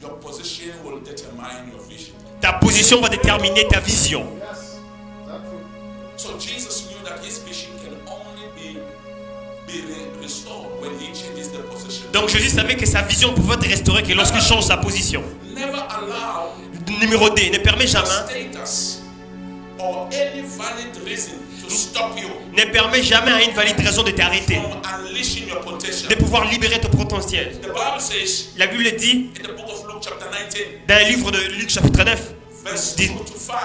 Your position will determine your vision. Ta position va déterminer ta vision. So Jesus knew that his vision can only be restored when he changes the position. Donc Jésus savait que sa vision pouvait être restaurée que lorsqu'il change sa position. Never allow Numéro D, ne permet jamais, status or any valid reason to stop you ne permet jamais à une valide raison de t'arrêter, from unleashing your potential. de pouvoir libérer ton potentiel. The Bible says La Bible dit in the book of Luke chapter 19 dans le livre de Luc chapitre 9, verse 2 to 5.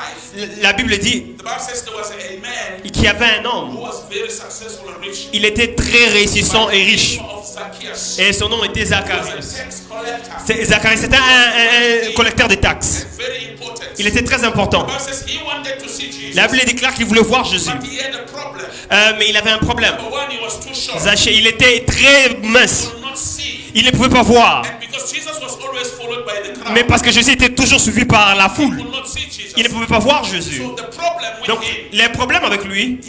la Bible dit The Bible says there was a man qu'il y avait un homme, who was very successful and rich. il était très réussissant et riche, Of Zacchaeus. et son nom était He was a Zacharie. tax collector. Zacharie, c'était un collecteur de taxes. Very important. Il était très important. The Bible says he wanted to see Jesus. La Bible déclare qu'il voulait voir Jésus, But he had a problem. mais il avait un problème. Number one, he was too short. Zaché, il était très mince, He could not see. il ne pouvait pas voir. And because Mais parce que Jésus était toujours suivi par la foule, il ne pouvait pas voir Jésus. Donc, les problèmes avec lui,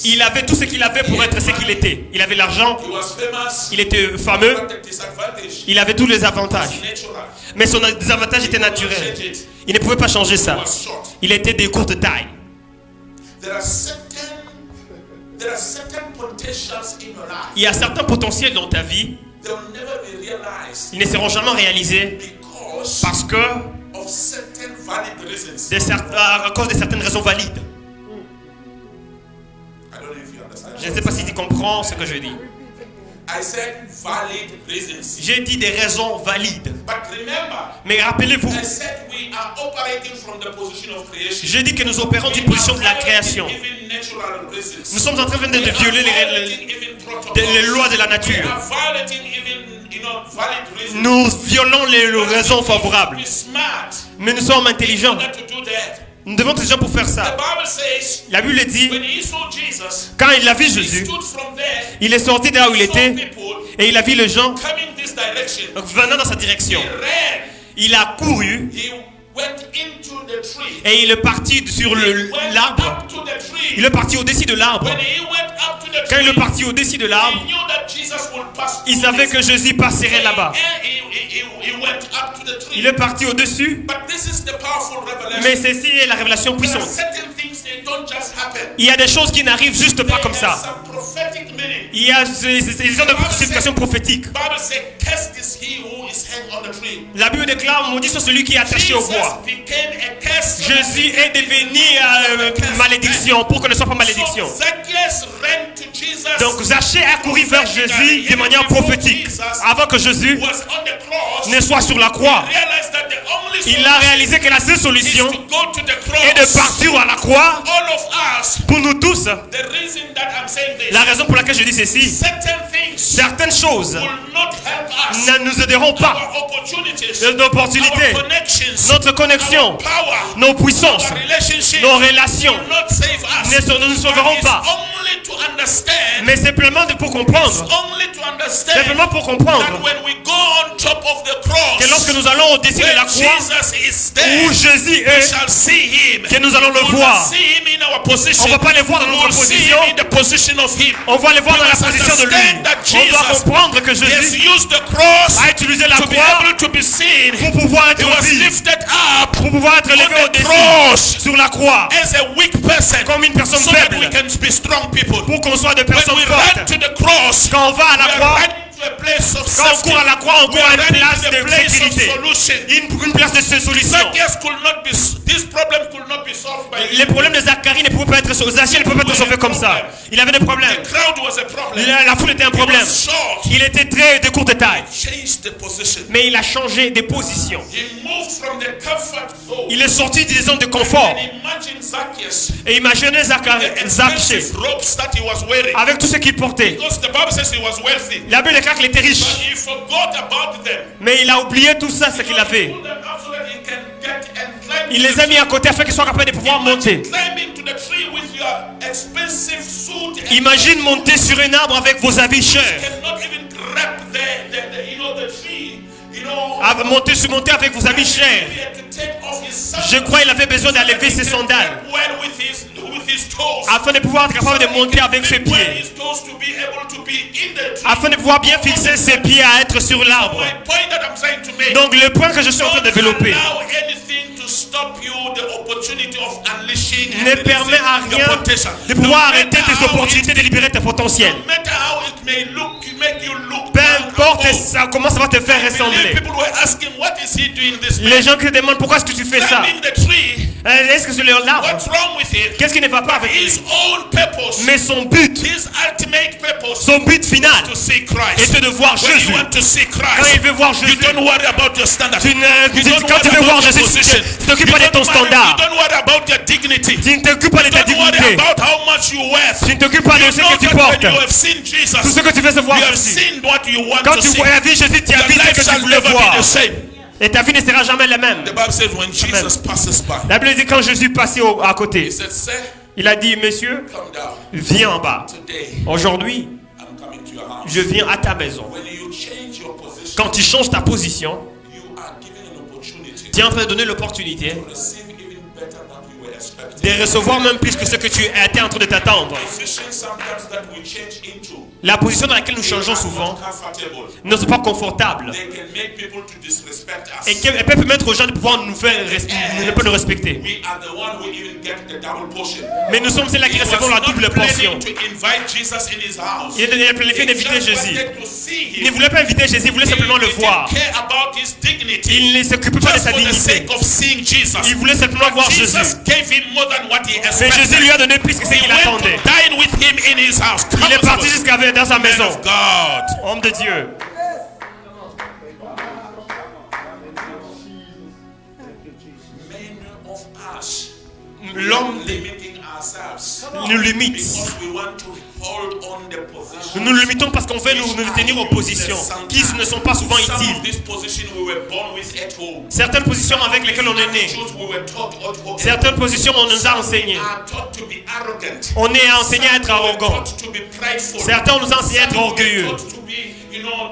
il avait tout ce qu'il avait pour être ce qu'il était. Il avait l'argent, il était fameux, il avait tous les avantages. Mais son désavantage était naturel. Il ne pouvait pas changer ça. Il était de courte taille. Il y a certains potentiels dans ta vie, ils ne seront jamais réalisés parce que à cause de certaines raisons valides. Je ne sais pas si tu comprends ce que je dis. J'ai dit des raisons valides. Mais rappelez-vous, j'ai dit que nous opérons d'une position de la création. Nous sommes en train de violer les lois de la nature. Nous violons les raisons favorables. Mais nous sommes intelligents. Nous devons être intelligents pour faire ça. La Bible dit, quand il a vu Jésus, il est sorti de là où il était et il a vu les gens venant dans sa direction. Il a couru et il est parti sur l'arbre. Il est parti au-dessus de l'arbre. Quand il est parti au-dessus de l'arbre, il savait que Jésus passerait là-bas. Il est parti au-dessus. Mais ceci est la révélation puissante. Il y a des choses qui n'arrivent juste pas comme ça. Il y a des significations prophétiques. La Bible déclare, maudit soit celui qui est attaché au bois. Jésus est devenu malédiction pour que ne soit pas malédiction. Donc Zachée a couru vers Jésus de manière prophétique avant que Jésus ne soit sur la croix. Il a réalisé que la seule solution est de partir à la croix. Pour nous tous, la raison pour laquelle je dis ceci, certaines choses ne nous aideront pas. Nos opportunités, notre connexion, nos puissances, nos relations ne nous sauveront pas. Mais simplement pour comprendre, simplement pour comprendre que lorsque nous allons au-dessus de la croix où Jésus est, que nous allons le voir. On ne va pas les voir dans notre position, on va les voir dans la position de lui. On doit comprendre que Jésus a utilisé la croix pour pouvoir être vu, pour pouvoir être levé au-dessus sur la croix comme une personne faible, pour qu'on soit des personnes fortes. Quand on va à la croix, quand on court à la croix, on court à une place de sécurité, une place de solution. Les problèmes de Zacharie ne pouvaient pas être sauvés. Zachée ne pouvait pas être sauvé comme ça. Il avait des problèmes. La foule était un problème. Il était très de courte taille. Mais il a changé de position. Il est sorti des zones de confort. Et imaginez Zachée avec tout ce qu'il portait. La Bible déclare qu'il était riche. Mais il a oublié tout ça, ce qu'il a fait. Il les a mis à côté afin qu'ils soient capables de pouvoir monter. Imagine monter sur un arbre avec vos habits chers. Monter avec vos habits chers. Je crois qu'il avait besoin d'enlever ses sandales afin de pouvoir être capable de monter avec ses pieds, afin de pouvoir bien fixer ses pieds à être sur l'arbre. Donc le point que je suis en train de développer ne permet à rien de pouvoir arrêter tes opportunités de libérer tes potentiels. Peu importe comment ça va te faire ressembler. Les gens qui te demandent pourquoi est-ce que tu fais ça. Est-ce que c'est l'arbre? Qu'est-ce qui ne va pas avec lui? Mais son but final était de voir Jésus. Quand il veut voir Jésus, quand tu veux voir Jésus, tu ne t'occupes pas de ton standard. Tu ne t'occupes pas de ta dignité. Tu ne t'occupes pas de ce que tu portes. Tout ce que tu veux, c'est voir Jésus. Quand tu vois Jésus, tu as vu ce que tu voulais voir. Et ta vie ne sera jamais la même. La Bible dit quand Jésus passait à côté, il a dit, monsieur, viens en bas. Aujourd'hui, je viens à ta maison. change your position, quand tu changes ta position, you are given an opportunity tu es en train de donner l'opportunité to receive even better than you were expecting. de recevoir même plus que ce que tu étais en train de t'attendre. Position sometimes that we change into La position dans laquelle nous changeons souvent comfortable. ne sont pas confortables. They can make people to disrespect us. Et qu'elles peuvent permettre aux gens de pouvoir ne pas nous respecter. We are the one who even get the double portion. Mais nous sommes ceux-là qui He recevons was la not double portion. planning to invite Jesus in his house. Il a planifié d'inviter He just Jésus. wanted to see Il ne him. voulait pas inviter Jésus, il voulait simplement le He voir. didn't care about his dignity. Il ne s'occupait pas de Just sa for the dignité. sake of seeing Jesus. Il voulait simplement voir Jesus Jésus. gave him more than what he Mais expected. Jésus lui a donné plus que ce He qu'il went attendait. to dine with him in his house. Come Il est on, parti somebody. jusqu'à dans sa Man maison. of God. Homme de Dieu. Many of us L'homme limiting ourselves nous limite. because we want to hold on the position. Nous nous limitons parce qu'on veut nous tenir aux positions qui ne sont pas souvent Some of utiles. this position we were born with at home. Certaines positions avec lesquelles on est né. Attitudes we were taught at home. Certaines positions on nous a enseignées. Are taught to be arrogant. On est enseigné à être Some were arrogant. taught to be prideful. Certains on nous a enseigné à être Some were orgueilleux. taught to be,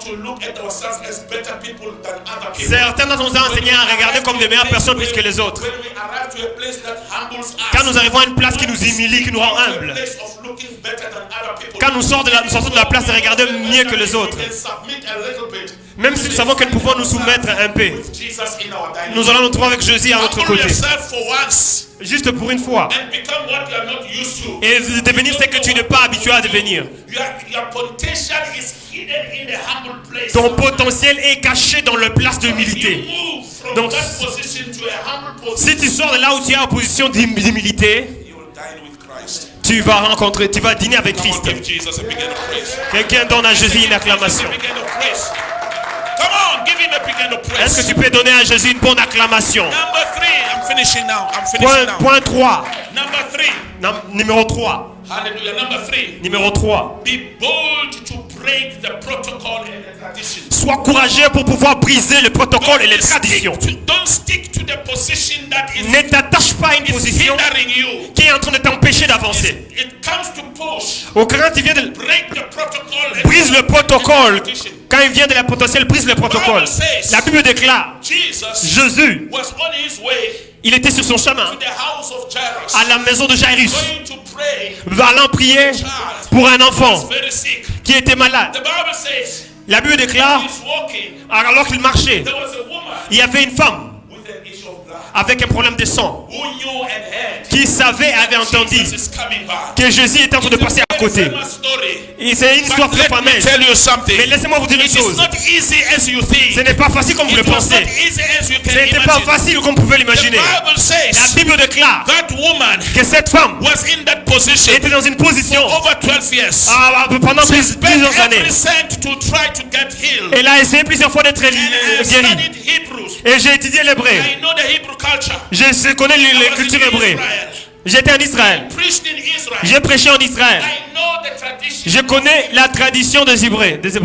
to look at ourselves as better people than other people. Certains on nous a enseigné à regarder comme des meilleures personnes plus que les autres. When we arrive to a place that humbles us, Quand nous arrivons à une place qui nous humilie, qui nous rend humbles. place of looking better than other people. Quand nous sortons de la place de regarder mieux que les autres. We can submit a little bit. Même si nous savons que nous pouvons nous soumettre un peu. With Jesus in our dining Nous allons nous trouver avec Jésus à notre Humble côté. yourself for once Juste pour une fois. and become what you are not used to. Et devenir ce que tu n'es pas habitué à devenir. Your potential is hidden in the humble place. Ton potentiel est caché dans la place You d'humilité. move from Donc, that position to a humble position. Si tu sors de là où tu es en position d'humilité, You will dine with Christ. tu vas dîner avec Come Christ. on, give Jesus a big hand of praise. Quelqu'un donne à Jésus une acclamation. Give him a big hand of praise. Come on, give him a big hand of praise. Est-ce que tu peux donner à Jésus une bonne acclamation? Number 3. I'm finishing now. I'm finishing now. Point 3. Number 3. Numéro 3. Hallelujah. Number 3. Numéro 3. Be bold to break the protocol and the tradition. Sois courageux pour pouvoir briser le protocole et les traditions. Don't stick to the position that is Ne t'attache pas à une position hindering you. qui est en train de t'empêcher d'avancer. It comes to push. Au grand, il vient de Break the protocol and brise le the protocole. tradition. Quand il vient de la potentielle, brise le protocole. La Bible déclare, Jesus Jésus, was on his way il était sur son chemin to the house of Jairus, à la maison de Jairus, going to pray. allant prier pour un enfant Very sick. qui était malade. The Bible says La Bible déclare, he's walking. alors qu'il marchait, There was a woman il y avait une femme with an issue of blood avec un problème de sang who knew and heard qui savait, avait entendu Jesus is coming back. que Jésus était en train de passer à côté. Famous story. Et c'est une histoire But très let me fameuse. tell you something. Mais laissez-moi vous dire une It is chose. not easy as you think. Ce n'est pas facile comme vous le It was pensez. not easy as you can Ce n'était pas imagine. facile comme vous pouvez The l'imaginer. Bible La says Bible déclare that woman que cette femme was in that position était dans une position over 12 years. pendant She plusieurs spent années. every cent to try to get healed. Elle a essayé plusieurs fois d'être And I guérie. studied Hebrews. Et j'ai étudié l'hébreu. I know the Hebrew culture. Je connais I les was cultures in hébreues. Israel. J'étais en Israël. Preached in Israel. J'ai prêché en Israël. I know the tradition. Je connais la tradition des Hébreux. Women in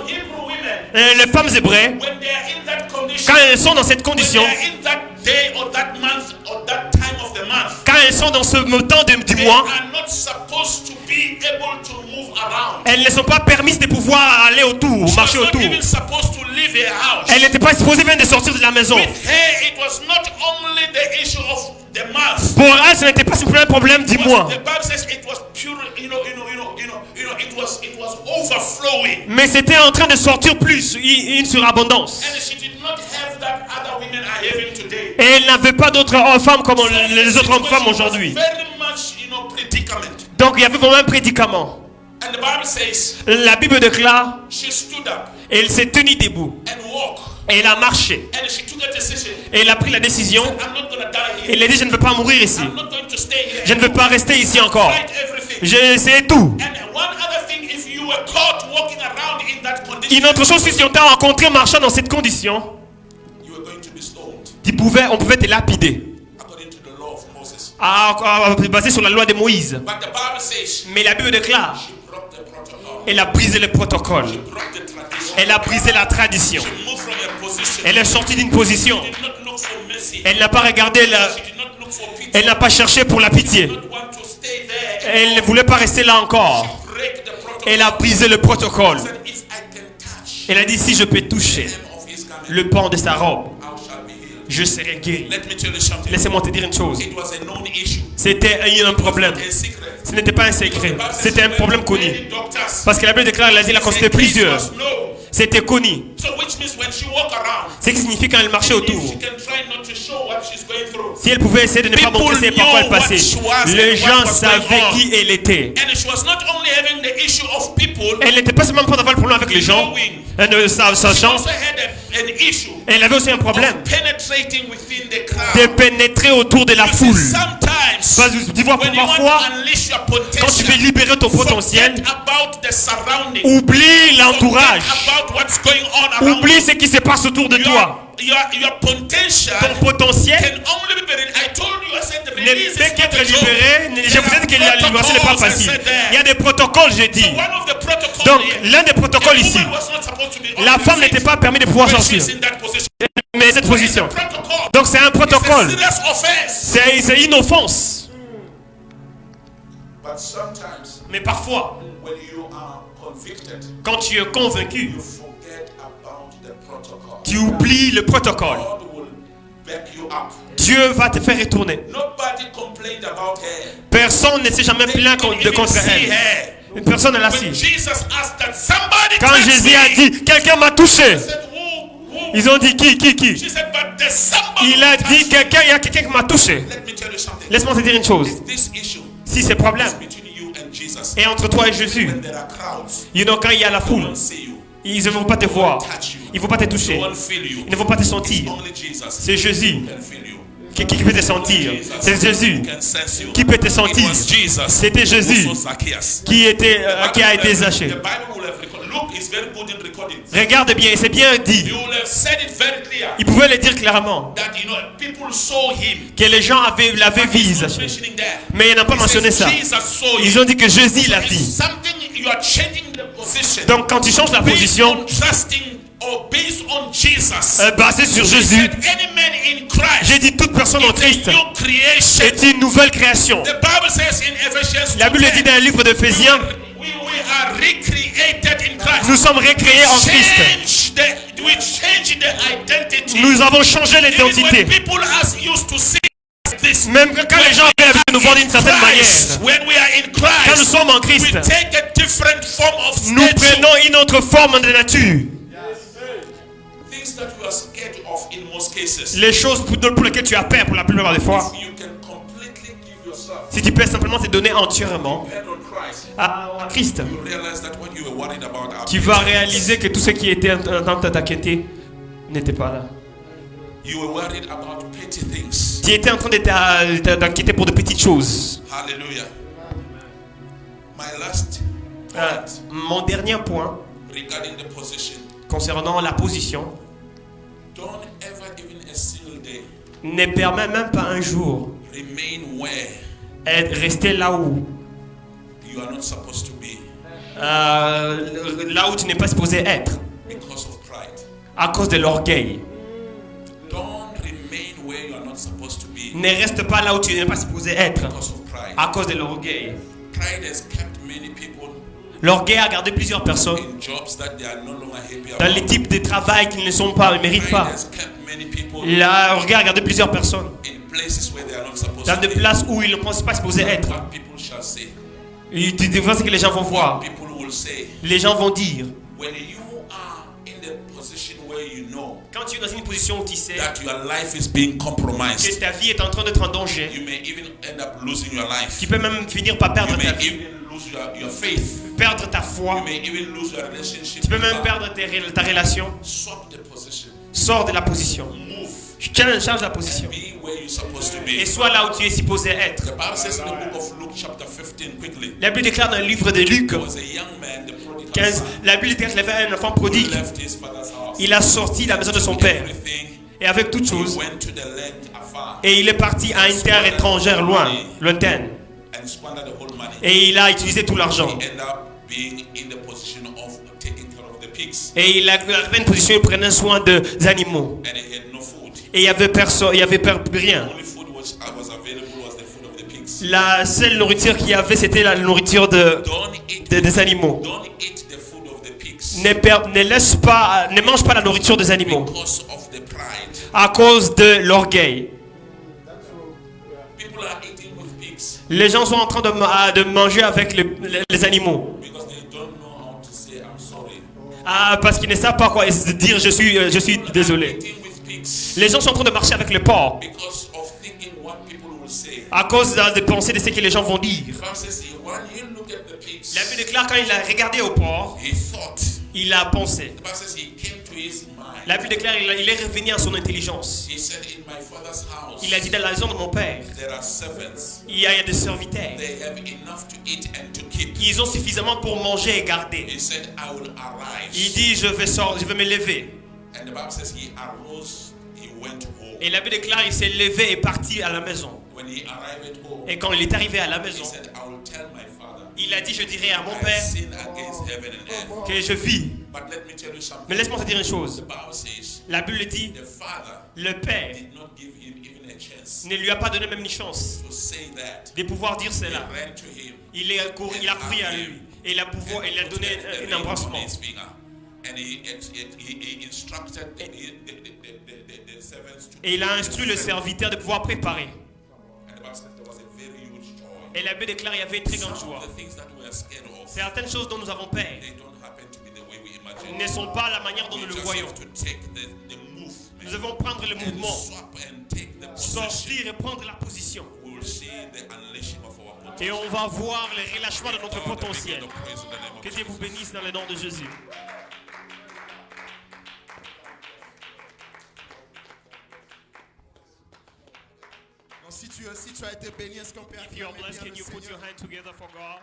Hebrew women, Les femmes hébreues, when they are in that condition, quand elles sont dans cette when condition, they are in that day or that month or that time of the month, quand elles sont dans ce temps du they mois, are not supposed to be able to move around. elles ne sont pas permises de pouvoir aller autour, She marcher was not autour. even supposed to leave her house. Elles n'étaient pas supposées même de sortir de la maison. With her, it was not only the issue of the month. Pour elles, ce n'était pas simplement un problème du mois. The Bible says it was pure, it was overflowing. Mais c'était en train de sortir plus, une surabondance. And she did not have that other women are having today. Et elle n'avait pas d'autres femmes comme les autres hommes femmes aujourd'hui. Very much, predicament. Donc il y avait vraiment un prédicament. And the Bible says La Bible déclare, she stood up elle s'est tenue debout. and walked. Et elle a marché. And she took a decision. Et elle a pris la décision. I'm not going to die Et here. elle a dit, je ne veux pas mourir ici. I'm not going to stay here. Je ne veux pas rester ici encore. Tried everything. J'ai essayé tout. And one other thing, if you were caught walking around in that condition, Une autre chose, si on t'a rencontré marchant dans cette condition, you were going to be stoned on pouvait te lapider. according to the law of Moses. Basé sur la loi de Moïse. But the Bible says Mais la Bible déclare, she broke the protocol. elle a brisé le protocole. She broke the tradition. Elle a brisé la tradition. She moved from a position. Elle est sortie d'une position. She did not look for mercy. Elle n'a pas regardé She did not look for pity. elle n'a pas cherché pour la pitié. She did not want to stay there. Elle ne voulait pas rester là encore. Break the protocol. Elle a brisé le protocole. Said, if I Elle a dit, si je peux toucher hem of his garment, le pan de sa robe, I shall be healed. je serai guéri. Let me tell you something. Laissez-moi te dire une chose. It was a known issue. C'était un problème. A secret. Ce n'était pas un secret. C'était un problème connu. Many doctors Parce que la Bible déclare, elle a dit, elle a consulté plusieurs. was no. C'était connu. So which means when she walk around, Ce qui signifie quand elle marchait autour. if she can try not to show what she's going through. Si elle pouvait essayer de ne pas montrer par quoi elle passait, les gens savaient qui elle était. And she was not only having the issue of people, Elle n'était pas seulement d'avoir le problème avec les gens, she sachant, also had an issue elle avait aussi un problème penetrating within the de crowd. pénétrer autour de la foule. Sometimes, Parce que tu vois, when you want parfois, to unleash your quand tu veux potential, libérer ton potentiel, forget about the surrounding. oublie l'entourage. Forget about what's going on around Oublie ce qui se passe autour de toi. Your potential Ton potentiel can only be released. I told you, I said the ne release peut is not qu'être a joke. libéré. Je vous ai dit que la libération n'est pas facile. Il y a des protocoles, j'ai dit. So one of the protocols Donc, here, l'un des protocoles the ici, woman was not supposed to be on la the femme seat n'était pas permis de pouvoir when sortir. she's in that position. Mais cette position. It's a protocol. Donc, c'est un It's a protocole. serious offense. C'est une offense. But sometimes Mais parfois, when you are convicted, quand tu es convaincu, you forget about the protocol. tu oublies le protocole. God will back you up. Dieu va te faire retourner. Nobody complained about her. Personne ne s'est jamais They plaint didn't de even contre see elle. her. Personne ne l'a When su. Jesus asked that somebody Quand touched Jésus me, a dit, quelqu'un m'a touché. he said, who? Ils ont dit, qui? She said, but there's somebody Il a who dit, touched me. il y a quelqu'un qui m'a touché. Let me tell you something. Laisse-moi te dire une chose. If this issue Si c'est problème is between you and Jesus, est entre toi et Jésus, when there are crowds, quand il y a la they foule, won't see you. ils ne vont pas te voir. Ils ne vont pas te They toucher. won't feel you. Ils ne vont pas te sentir. Only Jesus C'est Jésus can feel you. qui peut te sentir. C'est Jésus Can sense you. qui peut te It sentir. was Jesus C'était Jésus who saw Zacchaeus. qui a été zaché. The Bible will have recorded. Luke is very good in recording. Regarde bien, c'est bien dit. He will have said it very clear Il pouvait le dire clairement that people saw him. que les gens l'avaient vu He's not Zaché. mentioning that. Mais il n'a pas He mentionné says ça. Jesus saw Ils him. ont dit que Jésus l'a It's vu. something you are changing the position. Donc quand tu changes la based position, on trusting or based on Jesus. basé sur He Jésus, said, any man in Christ j'ai dit toute personne en is a Christ new creation. est une nouvelle création. The Bible says in Ephesians La Bible dit dans le livre d'Éphésiens, we are recreated in Christ. nous sommes recréés en Christ. We change the identity. Nous avons changé Even l'identité. when people are used to see this, Même quand les gens avaient l'habitude de nous voir d'une certaine manière, when we are in quand nous Christ, sommes en we Christ, take a different form of nous stature. prenons une autre forme de nature. Things that you are scared of in most cases. Les choses pour lesquelles tu as peur pour la plupart des fois, If you can completely give yourself si tu peux simplement te donner entièrement head on Christ, à Christ, you realize that what you were worried about are tu vas réaliser que tout ce qui était en train de t'inquiéter n'était pas là. you were worried about petty things. Tu étais en train de t'inquiéter pour de petites choses. Hallelujah. My last Euh, point mon dernier point regarding the position. concernant la position Don't ever, even a single day, ne permet même pas un jour remain where rester là où you are not supposed to be là où tu n'es pas supposé être because of pride. à cause de l'orgueil. Don't remain where you are not supposed to be Ne reste pas là où tu n'es pas supposé être because of pride. à cause de l'orgueil. Pride has kept many people L'orgueil a gardé plusieurs personnes in jobs that they are no longer happy dans les about. types de travail qu'ils ne méritent Pride pas. has kept many people L'orgueil a gardé plusieurs personnes in places where they are not supposed dans to des be. places où ils ne pensent pas supposés être. What people shall say, Et tu vois ce que les gens vont what voir. people will say. Les gens vont dire, When you are in the position where you know quand tu es dans une position où tu sais that your life is being que compromised, ta vie est en train d'être en danger, you may even end up losing your life. tu peux même finir par You perdre may ta vie, even lose your faith. perdre ta You foi, may even lose your relationship. tu peux with même God. perdre ta relation. Swap the position. Sors de la position. Move. Change la position. Be where you're supposed to be. Et sois là où tu es supposé être. The Bible says in the book of Luke, chapter 15, quickly. La Bible déclare dans le livre de Luc There was a young man, the prodigal 15, son, la Bible déclare qu'il avait un enfant who prodigue. left his father's house. Il a sorti de la maison de son père. Everything. Et avec toutes He choses, went to the land afar et il est parti à une terre étrangère lointaine. and squandered the whole money. Et il a utilisé tout l'argent. He ended up being in the position of taking care of the pigs. Et il avait une position, il prenait soin des animaux. And he had no food. Et il y avait personne, il y avait rien. The only food was available was the food of the pigs. La seule nourriture qu'il y avait, c'était la nourriture Don't eat des animaux. Don't eat the food of the pigs. ne mange pas la nourriture des animaux because of the pride. à cause de l'orgueil. People are eating with pigs Les gens sont en train de manger avec les animaux. because they don't know how to say I'm sorry. Parce qu'ils ne savent pas quoi dire je suis désolé. Eating with pigs Les gens sont en train de marcher avec le porc because of thinking what people will say. à cause de penser de ce que les gens vont dire. The Bible says when he looked at the pigs, La Bible déclare quand il a regardé au porc, he thought. il a pensé. The Bible says he came to his mind. La Bible déclare il est revenu à son intelligence. He said, in my father's house, Il a dit dans la maison de mon père, there are servants. il y a des serviteurs. They have enough to eat and to keep. Ils ont suffisamment pour manger et garder. He said, I will arise. Il dit je vais me lever. And the Bible says he arose, he went home. Et la Bible déclare il s'est levé et parti à la maison. When he arrived at home, Et quand il est arrivé à la he maison, said, I will tell my father, il a dit je dirai à mon I père sinned against heaven and earth. que je vis. But let me tell you something. Mais laisse-moi te dire une The chose. Bible says La Bible dit the father le père did not give him even a chance ne lui a pas donné même une chance to say that. de pouvoir dire He cela. ran to him. Il a couru à lui et il a donné un embrassement. And he instructed the servants to. Et il a instruit le serviteur de pouvoir préparer. And the Bible said there was a very huge joy. Et la Bible déclare il y avait une très grande Some joie. of the things that we are scared of, Certaines choses dont nous avons peur they don't happen to be the way we imagine. ne sont pas la manière dont We nous le just voyons. have to take the movement Nous devons prendre le and mouvement, swap and take the position. sortir et prendre la position. We will see the unleashing of our potential. Et on va voir le relâchement de notre God, let me potentiel. give the praise in the name of Que Dieu vous Jesus. bénisse dans le nom de Jésus. Si tu as été béni, est-ce qu'on peut If you are affirmer blessed, bien can le you put Seigneur? your hand together for God?